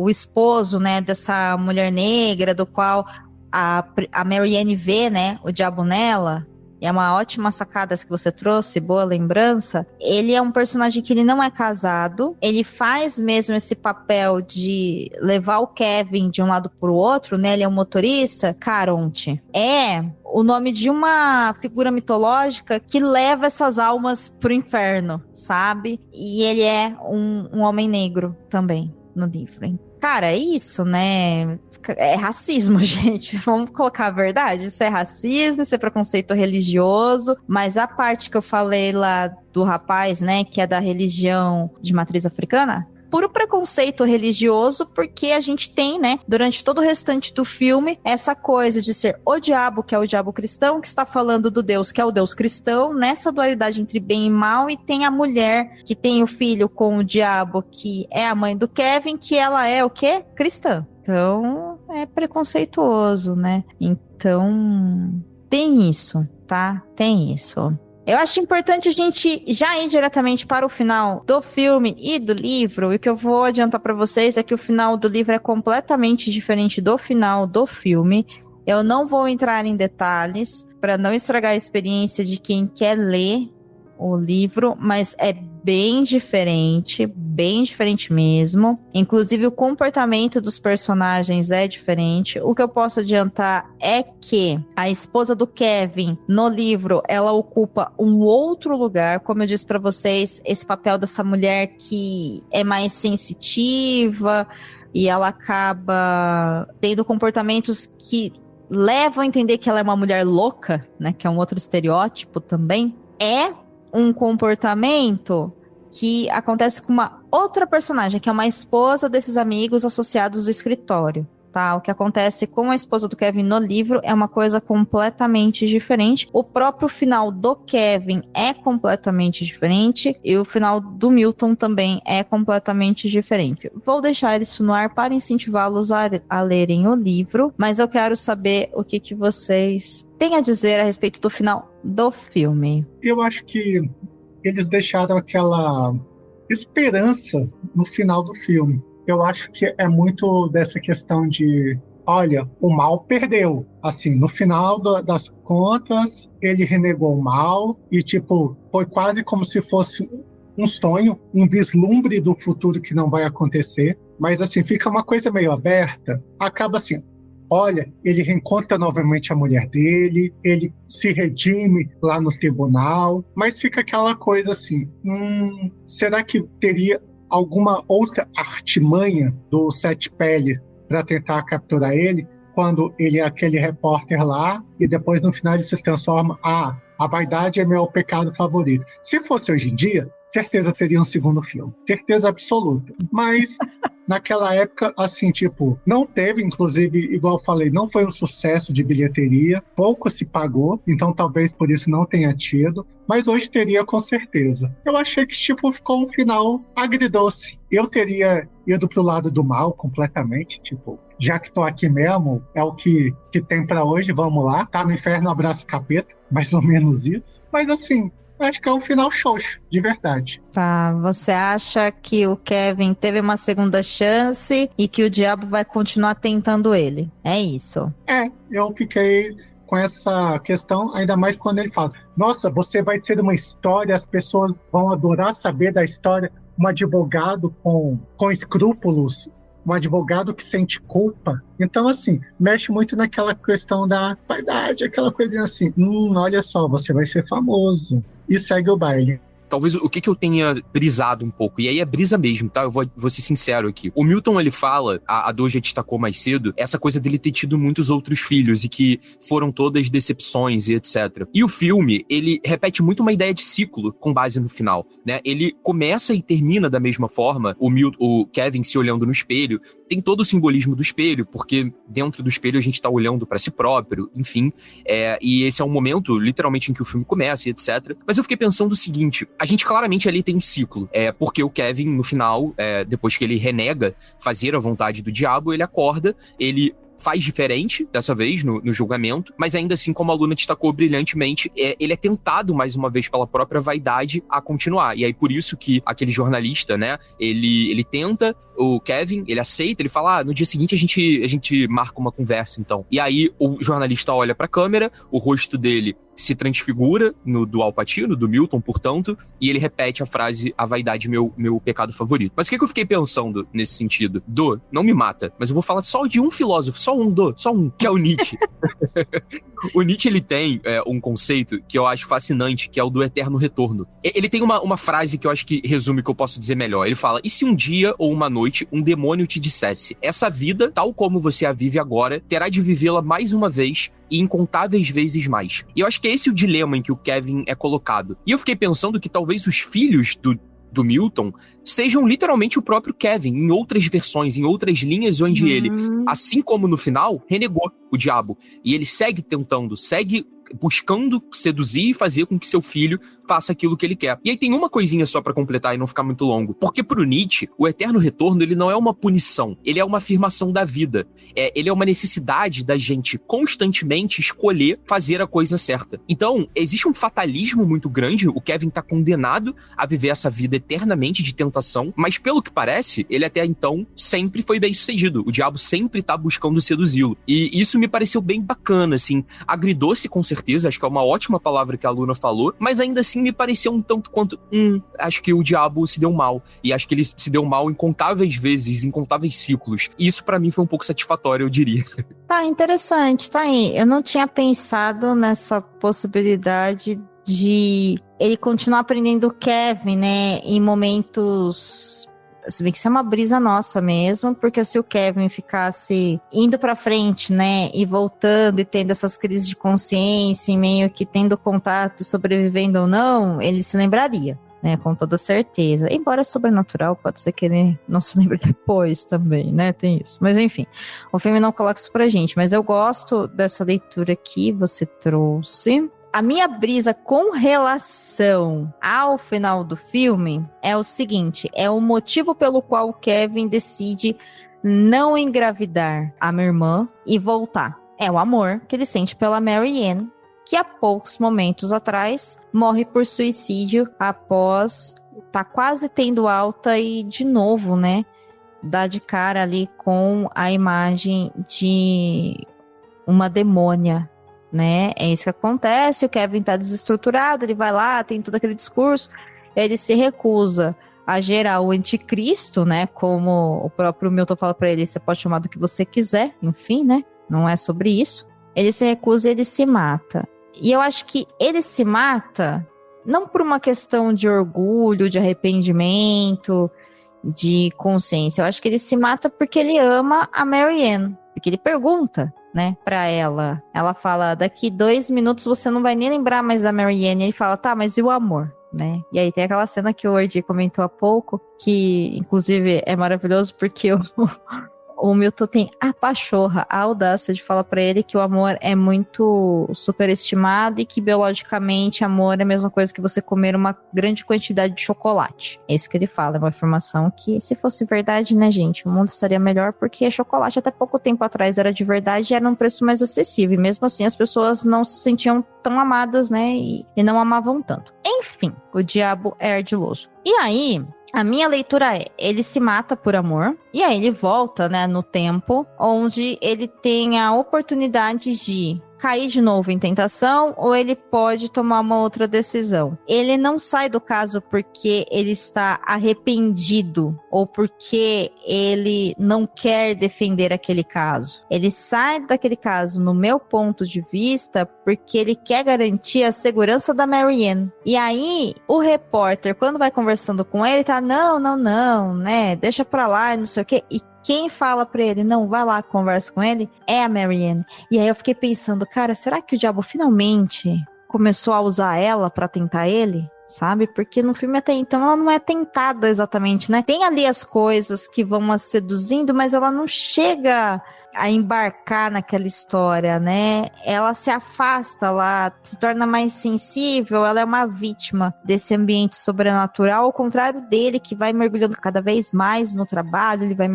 esposo, né, dessa mulher negra, do qual a Marianne vê, né, o diabo nela, é uma ótima sacada que você trouxe, boa lembrança. Ele é um personagem que ele não é casado, ele faz mesmo esse papel de levar o Kevin de um lado pro outro, né, ele é um motorista. Caronte é o nome de uma figura mitológica que leva essas almas pro inferno, sabe? E ele é um homem negro também no livro. Cara, é isso, né? É racismo, gente. Vamos colocar a verdade. Isso é racismo, isso é preconceito religioso. Mas a parte que eu falei lá do rapaz, né, que é da religião de matriz africana, puro preconceito religioso, porque a gente tem, né, durante todo o restante do filme, essa coisa de ser o diabo, que é o diabo cristão, que está falando do Deus, que é o Deus cristão, nessa dualidade entre bem e mal, e tem a mulher que tem o filho com o diabo, que é a mãe do Kevin, que ela é o quê? Cristã. Então, é preconceituoso, né? Então, tem isso, tá? Tem isso. Eu acho importante a gente já ir diretamente para o final do filme e do livro. E o que eu vou adiantar para vocês é que o final do livro é completamente diferente do final do filme. Eu não vou entrar em detalhes para não estragar a experiência de quem quer ler o livro, mas é bem diferente mesmo. Inclusive, o comportamento dos personagens é diferente. O que eu posso adiantar é que a esposa do Kevin, no livro, ela ocupa um outro lugar. Como eu disse pra vocês, esse papel dessa mulher que é mais sensitiva e ela acaba tendo comportamentos que levam a entender que ela é uma mulher louca, né? Que é um outro estereótipo também. É um comportamento que acontece com uma outra personagem, que é uma esposa desses amigos associados do escritório, tá? O que acontece com a esposa do Kevin no livro é uma coisa completamente diferente. O próprio final do Kevin é completamente diferente e o final do Milton também é completamente diferente. Vou deixar isso no ar para incentivá-los a lerem o livro, mas eu quero saber o que vocês têm a dizer a respeito do final do filme. Eu acho que eles deixaram aquela esperança no final do filme. Eu acho que é muito dessa questão de, olha, o mal perdeu. Assim, no final das contas, ele renegou o mal e, tipo, foi quase como se fosse um sonho, um vislumbre do futuro que não vai acontecer. Mas, assim, fica uma coisa meio aberta. Acaba assim, olha, ele reencontra novamente a mulher dele, ele se redime lá no tribunal, mas fica aquela coisa assim, será que teria alguma outra artimanha do Sete Pele para tentar capturar ele, quando ele é aquele repórter lá, e depois no final ele se transforma, a vaidade é meu pecado favorito. Se fosse hoje em dia, certeza teria um segundo filme. Certeza absoluta. Mas naquela época, assim, tipo, não teve, inclusive, igual eu falei, não foi um sucesso de bilheteria, pouco se pagou, então talvez por isso não tenha tido, mas hoje teria com certeza. Eu achei que, tipo, ficou um final agridoce. Eu teria ido pro lado do mal completamente, tipo, já que tô aqui mesmo, é o que tem pra hoje, vamos lá. Tá no inferno, abraço capeta, mais ou menos isso. Mas assim, acho que é um final xoxo, de verdade. Tá, você acha que o Kevin teve uma segunda chance e que o diabo vai continuar tentando ele? É isso? Eu fiquei com essa questão, ainda mais quando ele fala, nossa, você vai ser uma história, as pessoas vão adorar saber da história, um advogado com escrúpulos, um advogado que sente culpa. Então, assim, mexe muito naquela questão da vaidade, aquela coisinha assim, olha só, você vai ser famoso. E segue o baile. Talvez o que eu tenha brisado um pouco, e aí é brisa mesmo, tá? Eu vou ser sincero aqui. O Milton, ele fala, a Dô já destacou mais cedo, essa coisa dele ter tido muitos outros filhos e que foram todas decepções e etc. E o filme, ele repete muito uma ideia de ciclo com base no final, né? Ele começa e termina da mesma forma, o Kevin se olhando no espelho, tem todo o simbolismo do espelho, porque dentro do espelho a gente tá olhando pra si próprio, enfim, e esse é um momento, literalmente, em que o filme começa e etc. Mas eu fiquei pensando o seguinte, a gente claramente ali tem um ciclo, porque o Kevin, no final, depois que ele renega fazer a vontade do diabo, ele acorda, ele faz diferente, dessa vez, no julgamento, mas ainda assim, como a Luna destacou brilhantemente, ele é tentado, mais uma vez, pela própria vaidade a continuar. E aí, por isso que aquele jornalista, né, ele tenta, o Kevin, ele aceita, ele fala, no dia seguinte a gente marca uma conversa, então. E aí, o jornalista olha pra câmera, o rosto dele se transfigura do Al Pacino, do Milton, portanto, e ele repete a frase, a vaidade, meu pecado favorito. Mas o que eu fiquei pensando nesse sentido? Não me mata, mas eu vou falar só de um filósofo, só um, que é o Nietzsche. O Nietzsche, ele tem um conceito que eu acho fascinante, que é o do eterno retorno. Ele tem uma frase que eu acho que resume o que eu posso dizer melhor. Ele fala, e se um dia ou uma noite um demônio te dissesse, essa vida, tal como você a vive agora, terá de vivê-la mais uma vez e incontáveis vezes mais. E eu acho que é esse o dilema em que o Kevin é colocado. E eu fiquei pensando que talvez os filhos do Milton sejam literalmente o próprio Kevin, em outras versões, em outras linhas, onde ele, assim como no final, renegou o diabo. E ele segue tentando, segue buscando seduzir e fazer com que seu filho faça aquilo que ele quer. E aí tem uma coisinha só pra completar e não ficar muito longo. Porque pro Nietzsche, o eterno retorno, ele não é uma punição, ele é uma afirmação da vida. Ele é uma necessidade da gente constantemente escolher fazer a coisa certa. Então, existe um fatalismo muito grande, o Kevin tá condenado a viver essa vida eternamente de tentação, mas pelo que parece, ele até então sempre foi bem sucedido. O diabo sempre tá buscando seduzi-lo. E isso me pareceu bem bacana, assim, agridoce com certeza, acho que é uma ótima palavra que a Luna falou, mas ainda assim me pareceu um tanto quanto, acho que o diabo se deu mal, e acho que ele se deu mal incontáveis vezes, incontáveis ciclos, e isso pra mim foi um pouco satisfatório, eu diria. Tá interessante, tá aí. Eu não tinha pensado nessa possibilidade de ele continuar aprendendo o Kevin, né, em momentos... Se bem que isso é uma brisa nossa mesmo, porque se o Kevin ficasse indo pra frente, né, e voltando e tendo essas crises de consciência e meio que tendo contato, sobrevivendo ou não, ele se lembraria, né, com toda certeza. Embora sobrenatural, pode ser que ele não se lembre depois também, né, tem isso. Mas enfim, o filme não coloca isso pra gente, mas eu gosto dessa leitura que você trouxe. A minha brisa com relação ao final do filme é o seguinte, é o motivo pelo qual o Kevin decide não engravidar a minha irmã e voltar. É o amor que ele sente pela Mary Ann, que há poucos momentos atrás morre por suicídio após tá quase tendo alta e de novo, né, dá de cara ali com a imagem de uma demônia, né? É isso que acontece, o Kevin tá desestruturado, ele vai lá, tem todo aquele discurso, ele se recusa a gerar o anticristo, né? Como o próprio Milton fala pra ele, você pode chamar do que você quiser, enfim, né? Não é sobre isso. Ele se recusa e ele se mata. E eu acho que ele se mata não por uma questão de orgulho, de arrependimento, de consciência. Eu acho que ele se mata porque ele ama a Mary Ann, porque ele pergunta, né, pra ela. Ela fala, daqui 2 minutos você não vai nem lembrar mais da Mary Ann. E ele fala, tá, mas e o amor, né? E aí tem aquela cena que o Ordi comentou há pouco, que inclusive é maravilhoso porque o Milton tem a pachorra, a audácia de falar pra ele que o amor é muito superestimado e que biologicamente amor é a mesma coisa que você comer uma grande quantidade de chocolate. É isso que ele fala, é uma afirmação que, se fosse verdade, né, gente, o mundo estaria melhor, porque chocolate até pouco tempo atrás era de verdade e era um preço mais acessível, e mesmo assim as pessoas não se sentiam tão amadas, né, e não amavam tanto. Enfim, o diabo é ardiloso. E aí... a minha leitura é, ele se mata por amor, e aí ele volta, né, no tempo, onde ele tem a oportunidade de cair de novo em tentação, ou ele pode tomar uma outra decisão. Ele não sai do caso porque ele está arrependido, ou porque ele não quer defender aquele caso. Ele sai daquele caso, no meu ponto de vista, porque ele quer garantir a segurança da Mary Ann. E aí, o repórter, quando vai conversando com ele, tá, não, né, deixa pra lá, e não sei o quê, e quem fala pra ele, não, vai lá, conversa com ele, é a Mary Ann. E aí eu fiquei pensando, cara, será que o diabo finalmente começou a usar ela pra tentar ele, sabe? Porque no filme até então ela não é tentada exatamente, né? Tem ali as coisas que vão a seduzindo, mas ela não chega a embarcar naquela história, né? Ela se afasta, ela se torna mais sensível, ela é uma vítima desse ambiente sobrenatural, ao contrário dele, que vai mergulhando cada vez mais no trabalho, ele vai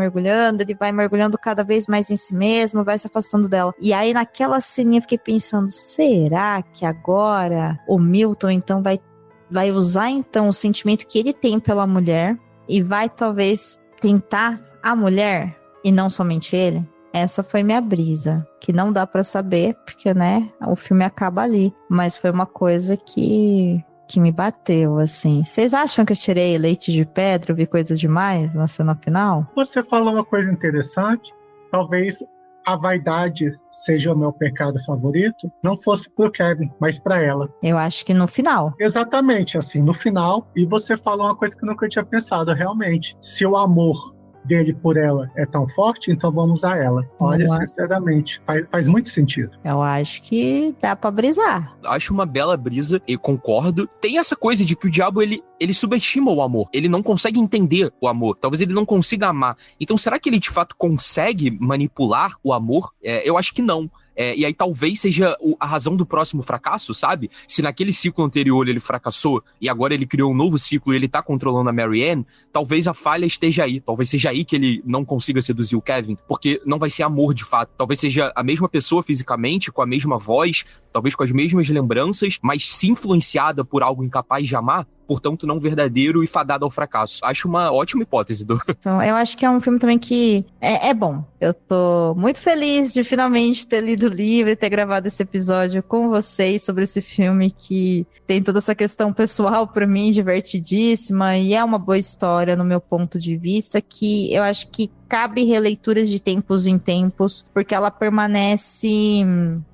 mergulhando cada vez mais em si mesmo, vai se afastando dela. E aí naquela ceninha eu fiquei pensando, será que agora o Milton então vai usar então o sentimento que ele tem pela mulher e vai talvez tentar a mulher e não somente ele? Essa foi minha brisa, que não dá pra saber, porque, né, o filme acaba ali. Mas foi uma coisa que me bateu, assim. Vocês acham que eu tirei leite de pedra, vi coisa demais na cena final? Você falou uma coisa interessante, talvez a vaidade seja o meu pecado favorito, não fosse pro Kevin, mas pra ela. Eu acho que no final. Exatamente, assim, no final. E você falou uma coisa que eu nunca tinha pensado, realmente. Se o amor dele por ela é tão forte, então vamos a ela. Olha, sinceramente, faz muito sentido. Eu acho que dá pra brisar. Acho uma bela brisa, eu concordo. Tem essa coisa de que o diabo, ele subestima o amor. Ele não consegue entender o amor. Talvez ele não consiga amar. Então, será que ele, de fato, consegue manipular o amor? Eu acho que não. E aí talvez seja a razão do próximo fracasso, sabe? Se naquele ciclo anterior ele fracassou e agora ele criou um novo ciclo e ele tá controlando a Marianne, talvez a falha esteja aí. Talvez seja aí que ele não consiga seduzir o Kevin, porque não vai ser amor de fato. Talvez seja a mesma pessoa fisicamente, com a mesma voz, talvez com as mesmas lembranças, mas se influenciada por algo incapaz de amar, portanto não verdadeiro e fadado ao fracasso. Acho uma ótima hipótese. Então, eu acho que é um filme também que é bom. Eu tô muito feliz de finalmente ter lido o livro e ter gravado esse episódio com vocês sobre esse filme que tem toda essa questão pessoal pra mim, divertidíssima, e é uma boa história no meu ponto de vista, que eu acho que cabe releituras de tempos em tempos, porque ela permanece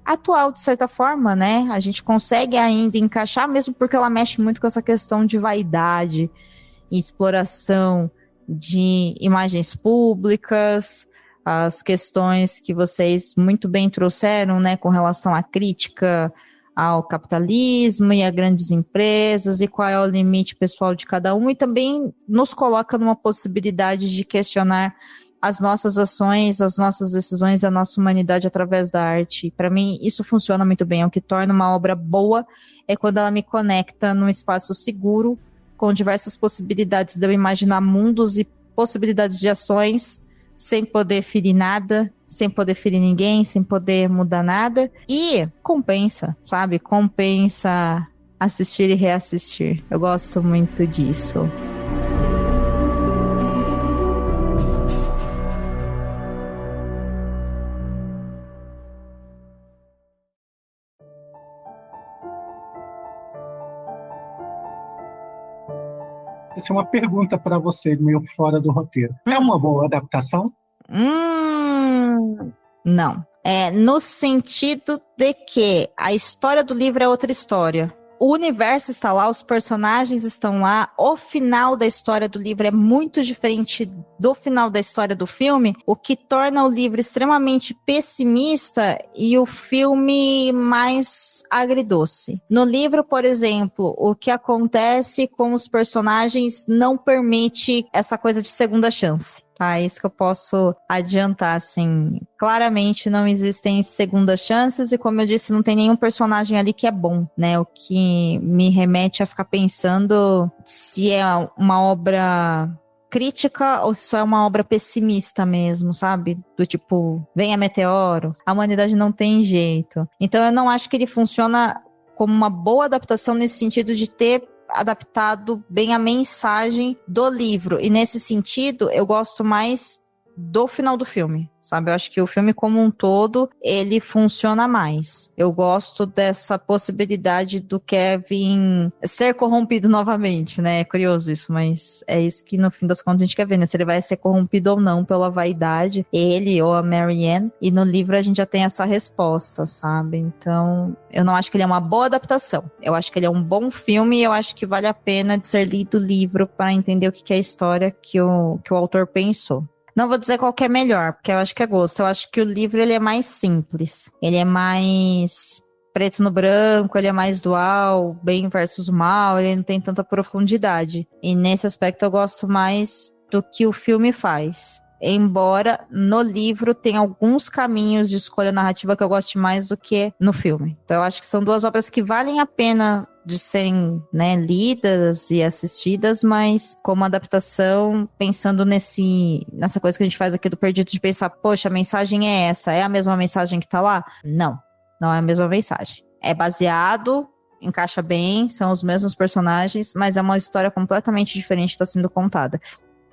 atual de certa forma, né? A gente consegue ainda encaixar, mesmo porque ela mexe muito com essa questão de vaidade e exploração de imagens públicas, as questões que vocês muito bem trouxeram, né, com relação à crítica ao capitalismo e a grandes empresas e qual é o limite pessoal de cada um, e também nos coloca numa possibilidade de questionar as nossas ações, as nossas decisões, a nossa humanidade através da arte. Para mim, isso funciona muito bem. O que torna uma obra boa é quando ela me conecta num espaço seguro, com diversas possibilidades de eu imaginar mundos e possibilidades de ações, sem poder ferir nada, sem poder ferir ninguém, sem poder mudar nada. E compensa, sabe? Compensa assistir e reassistir. Eu gosto muito disso. Essa é uma pergunta para você, meio fora do roteiro. É uma boa adaptação? Não. No sentido de que a história do livro é outra história. O universo está lá, os personagens estão lá, o final da história do livro é muito diferente do final da história do filme, o que torna o livro extremamente pessimista e o filme mais agridoce. No livro, por exemplo, o que acontece com os personagens não permite essa coisa de segunda chance. Tá, isso que eu posso adiantar, assim, claramente não existem segundas chances e, como eu disse, não tem nenhum personagem ali que é bom, né, o que me remete a ficar pensando se é uma obra crítica ou se só é uma obra pessimista mesmo, sabe, do tipo, venha meteoro, a humanidade não tem jeito. Então eu não acho que ele funciona como uma boa adaptação nesse sentido de ter adaptado bem a mensagem do livro. E nesse sentido, eu gosto mais do final do filme, sabe? Eu acho que o filme como um todo, ele funciona mais. Eu gosto dessa possibilidade do Kevin ser corrompido novamente, né? É curioso isso, mas é isso que no fim das contas a gente quer ver, né? Se ele vai ser corrompido ou não pela vaidade, ele ou a Marianne. E no livro a gente já tem essa resposta, sabe? Então, eu não acho que ele é uma boa adaptação. Eu acho que ele é um bom filme e eu acho que vale a pena de ser lido o livro para entender o que é a história que o autor pensou. Não vou dizer qual que é melhor, porque eu acho que é gosto. Eu acho que o livro ele é mais simples. Ele é mais preto no branco, ele é mais dual, bem versus mal, ele não tem tanta profundidade. E nesse aspecto eu gosto mais do que o filme faz. Embora no livro tenha alguns caminhos de escolha narrativa que eu goste mais do que no filme. Então eu acho que são duas obras que valem a pena de serem, né, lidas e assistidas, mas como adaptação, pensando nessa coisa que a gente faz aqui do Perdido, de pensar, poxa, a mensagem é essa, é a mesma mensagem que tá lá? Não é a mesma mensagem. É baseado, encaixa bem, são os mesmos personagens, mas é uma história completamente diferente que está sendo contada.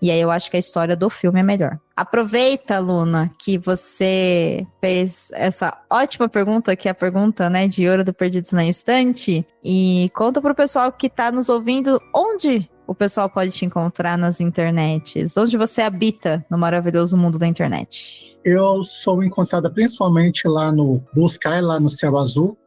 E aí eu acho que a história do filme é melhor. Aproveita, Luna, que você fez essa ótima pergunta, que é a pergunta, né, de ouro do Perdidos na Estante, e conta pro pessoal que tá nos ouvindo onde o pessoal pode te encontrar nas internets, onde você habita no maravilhoso mundo da internet. Eu sou encontrada principalmente lá no Buscar, lá no Céu Azul,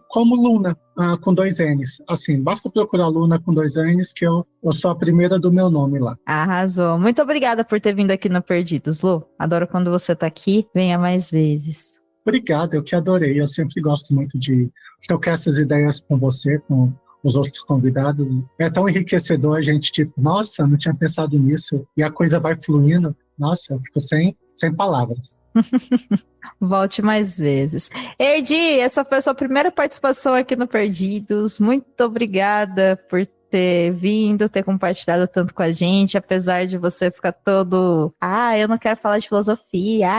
como Luna, com 2 N's. Assim, basta procurar Luna com 2 N's, que eu sou a primeira do meu nome lá. Arrasou. Muito obrigada por ter vindo aqui no Perdidos, Lu. Adoro quando você tá aqui. Venha mais vezes. Obrigado, eu que adorei. Eu sempre gosto muito de trocar essas ideias com você, com os outros convidados. É tão enriquecedor a gente, tipo, nossa, não tinha pensado nisso. E a coisa vai fluindo. Nossa, eu fico sem palavras. Volte mais vezes. Erdi, essa foi a sua primeira participação aqui no Perdidos. Muito obrigada por ter vindo, ter compartilhado tanto com a gente, apesar de você ficar todo, eu não quero falar de filosofia,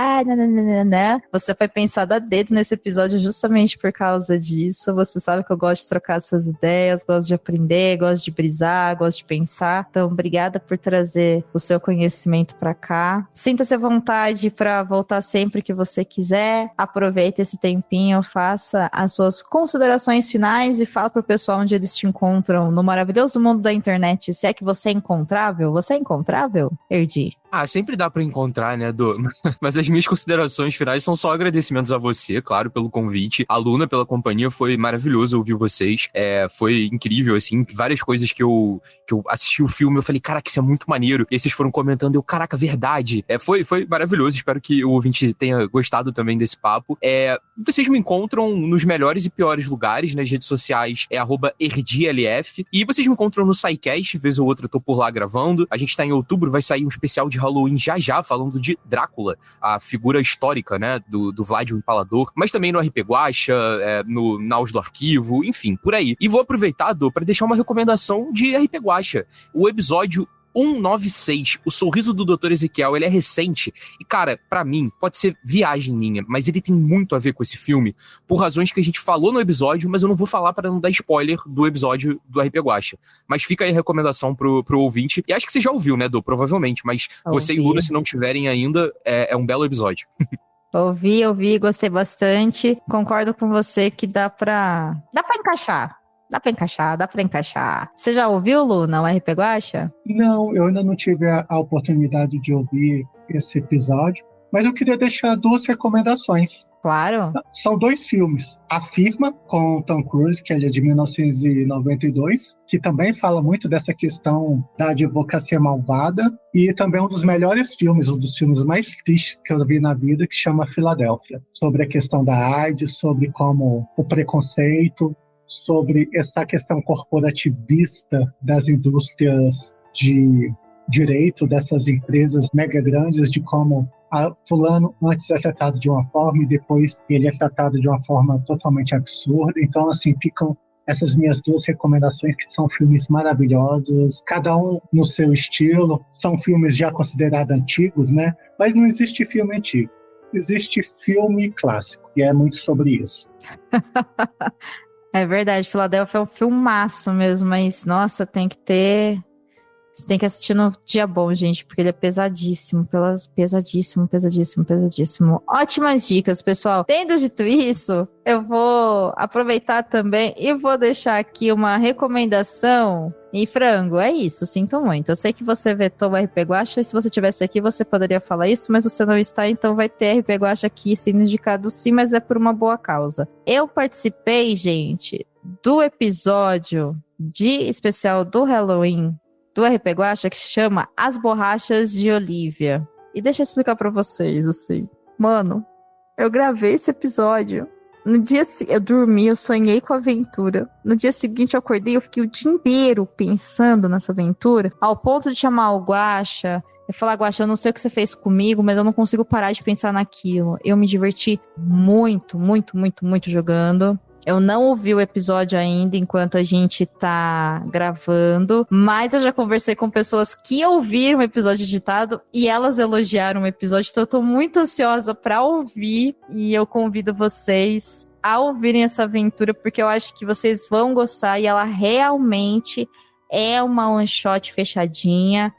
não. Você foi pensado a dedo nesse episódio justamente por causa disso. Você sabe que eu gosto de trocar essas ideias, gosto de aprender, gosto de brisar, gosto de pensar. Então, obrigada por trazer o seu conhecimento para cá. Sinta-se à vontade para voltar sempre que você quiser. Aproveite esse tempinho, faça as suas considerações finais e fala pro pessoal onde eles te encontram no maravilhoso mundo da internet. Se é que você é encontrável? Você é encontrável, Erdi? Sempre dá pra encontrar, né, Dô? Mas as minhas considerações finais são só agradecimentos a você, claro, pelo convite. A Luna, pela companhia, foi maravilhoso ouvir vocês. Foi incrível, assim, várias coisas que eu assisti o filme, eu falei, caraca, isso é muito maneiro. E vocês foram comentando, caraca, verdade. Foi maravilhoso, espero que o ouvinte tenha gostado também desse papo. Vocês me encontram nos melhores e piores lugares, nas redes sociais, @erdilf. E vocês me encontram no SciCast, vez ou outra eu tô por lá gravando. A gente tá em outubro, vai sair um especial de Halloween já, falando de Drácula, a figura histórica, né, do Vlad o Empalador, mas também no RP Guacha, no Naus do Arquivo, enfim, por aí. E vou aproveitar, Dô, pra deixar uma recomendação de RP Guacha. O episódio 196, O Sorriso do Dr. Ezequiel, ele é recente e, cara, pra mim, pode ser viagem minha, mas ele tem muito a ver com esse filme, por razões que a gente falou no episódio, mas eu não vou falar para não dar spoiler do episódio do RP Guacha. Mas fica aí a recomendação pro ouvinte, e acho que você já ouviu, né, Dô? Provavelmente, mas você e Luna, se não tiverem ainda, é um belo episódio. Ouvi, gostei bastante. Concordo com você que dá pra encaixar. Dá pra encaixar. Você já ouviu, Luna, o RP Guacha? Não, eu ainda não tive a oportunidade de ouvir esse episódio, mas eu queria deixar 2 recomendações. Claro. São 2 filmes. A Firma, com Tom Cruise, que ele é de 1992, que também fala muito dessa questão da advocacia malvada, e também um dos melhores filmes, um dos filmes mais tristes que eu vi na vida, que chama Filadélfia, sobre a questão da AIDS, sobre como o preconceito, sobre essa questão corporativista das indústrias de direito, dessas empresas mega grandes, de como fulano antes é tratado de uma forma e depois ele é tratado de uma forma totalmente absurda. Então, assim, ficam essas minhas 2 recomendações, que são filmes maravilhosos, cada um no seu estilo. São filmes já considerados antigos, né? Mas não existe filme antigo. Existe filme clássico, e é muito sobre isso. É verdade, Filadélfia é um filmaço mesmo, mas, nossa, você tem que assistir no dia bom, gente, porque ele é pesadíssimo, pesadíssimo. Ótimas dicas, pessoal. Tendo dito isso, eu vou aproveitar também e vou deixar aqui uma recomendação. E, Frango, é isso, sinto muito. Eu sei que você vetou o RP Guacha, e se você estivesse aqui, você poderia falar isso, mas você não está, então vai ter RP Guacha aqui sendo indicado sim, mas é por uma boa causa. Eu participei, gente, do episódio de especial do Halloween do RP Guacha, que se chama As Borrachas de Olivia. E deixa eu explicar pra vocês, assim. Mano, eu gravei esse episódio No dia eu dormi, eu sonhei com a aventura. No dia seguinte eu acordei, eu fiquei o dia inteiro pensando nessa aventura, ao ponto de chamar o Guaxa e falar: Guaxa, eu não sei o que você fez comigo, mas eu não consigo parar de pensar naquilo. Eu me diverti muito, muito, muito, muito jogando. Eu não ouvi o episódio ainda enquanto a gente tá gravando, mas eu já conversei com pessoas que ouviram o episódio editado e elas elogiaram o episódio, então eu tô muito ansiosa pra ouvir e eu convido vocês a ouvirem essa aventura, porque eu acho que vocês vão gostar e ela realmente é uma one shot fechadinha,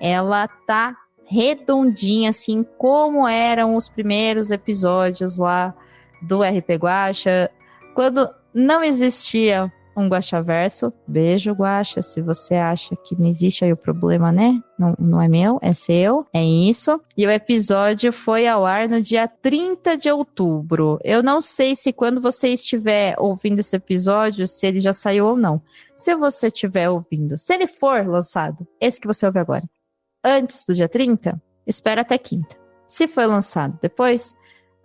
ela tá redondinha, assim como eram os primeiros episódios lá do RP Guaxa, quando não existia um Guaxaverso. Beijo, Guaxa, se você acha que não existe aí o problema, né? Não é meu, é seu, é isso. E o episódio foi ao ar no dia 30 de outubro. Eu não sei se quando você estiver ouvindo esse episódio, se ele já saiu ou não. Se você estiver ouvindo, se ele for lançado, esse que você ouve agora, antes do dia 30, espera até quinta. Se for lançado depois,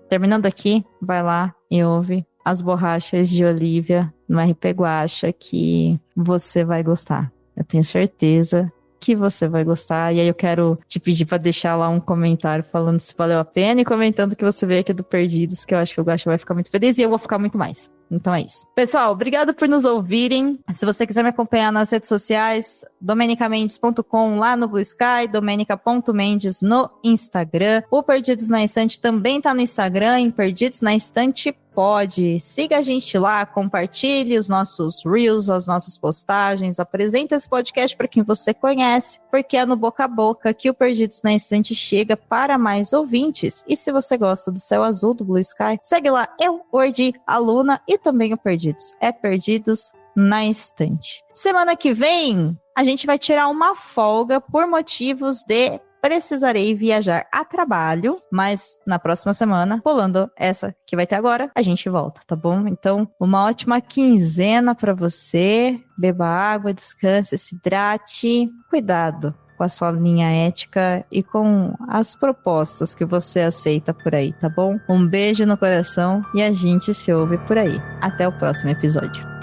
terminando aqui, vai lá e ouve As Borrachas de Olivia no RP Guaxa, que você vai gostar. Eu tenho certeza que você vai gostar. E aí eu quero te pedir para deixar lá um comentário falando se valeu a pena e comentando que você veio aqui do Perdidos, que eu acho que o Guaxa vai ficar muito feliz e eu vou ficar muito mais. Então é isso. Pessoal, obrigado por nos ouvirem. Se você quiser me acompanhar nas redes sociais, domenicamendes.com lá no Blue Sky, domenica.mendes no Instagram. O Perdidos na Estante também tá no Instagram, em Perdidos na Estante Pode. Siga a gente lá, compartilhe os nossos reels, as nossas postagens, apresenta esse podcast para quem você conhece, porque é no boca a boca que o Perdidos na Estante chega para mais ouvintes. E se você gosta do Céu Azul, do Blue Sky, segue lá eu, Ordi, a Luna e também o Perdidos. É Perdidos na Estante. Semana que vem, a gente vai tirar uma folga por motivos de precisarei viajar a trabalho, mas na próxima semana, rolando essa que vai ter agora, a gente volta, tá bom? Então, uma ótima quinzena pra você. Beba água, descanse, se hidrate. Cuidado com a sua linha ética e com as propostas que você aceita por aí, tá bom? Um beijo no coração e a gente se ouve por aí. Até o próximo episódio.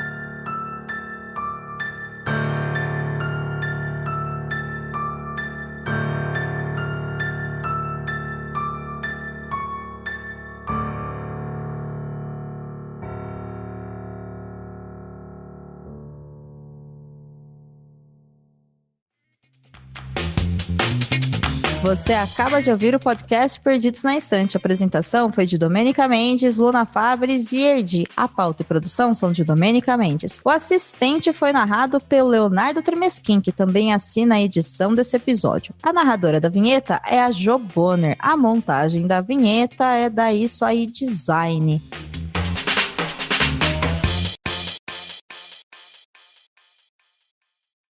Você acaba de ouvir o podcast Perdidos na Estante. A apresentação foi de Domênica Mendes, Luna Fabres e Erdi. A pauta e produção são de Domênica Mendes. O assistente foi narrado pelo Leonardo Tremesquim, que também assina a edição desse episódio. A narradora da vinheta é a Jo Bonner. A montagem da vinheta é da Isso Aí Design.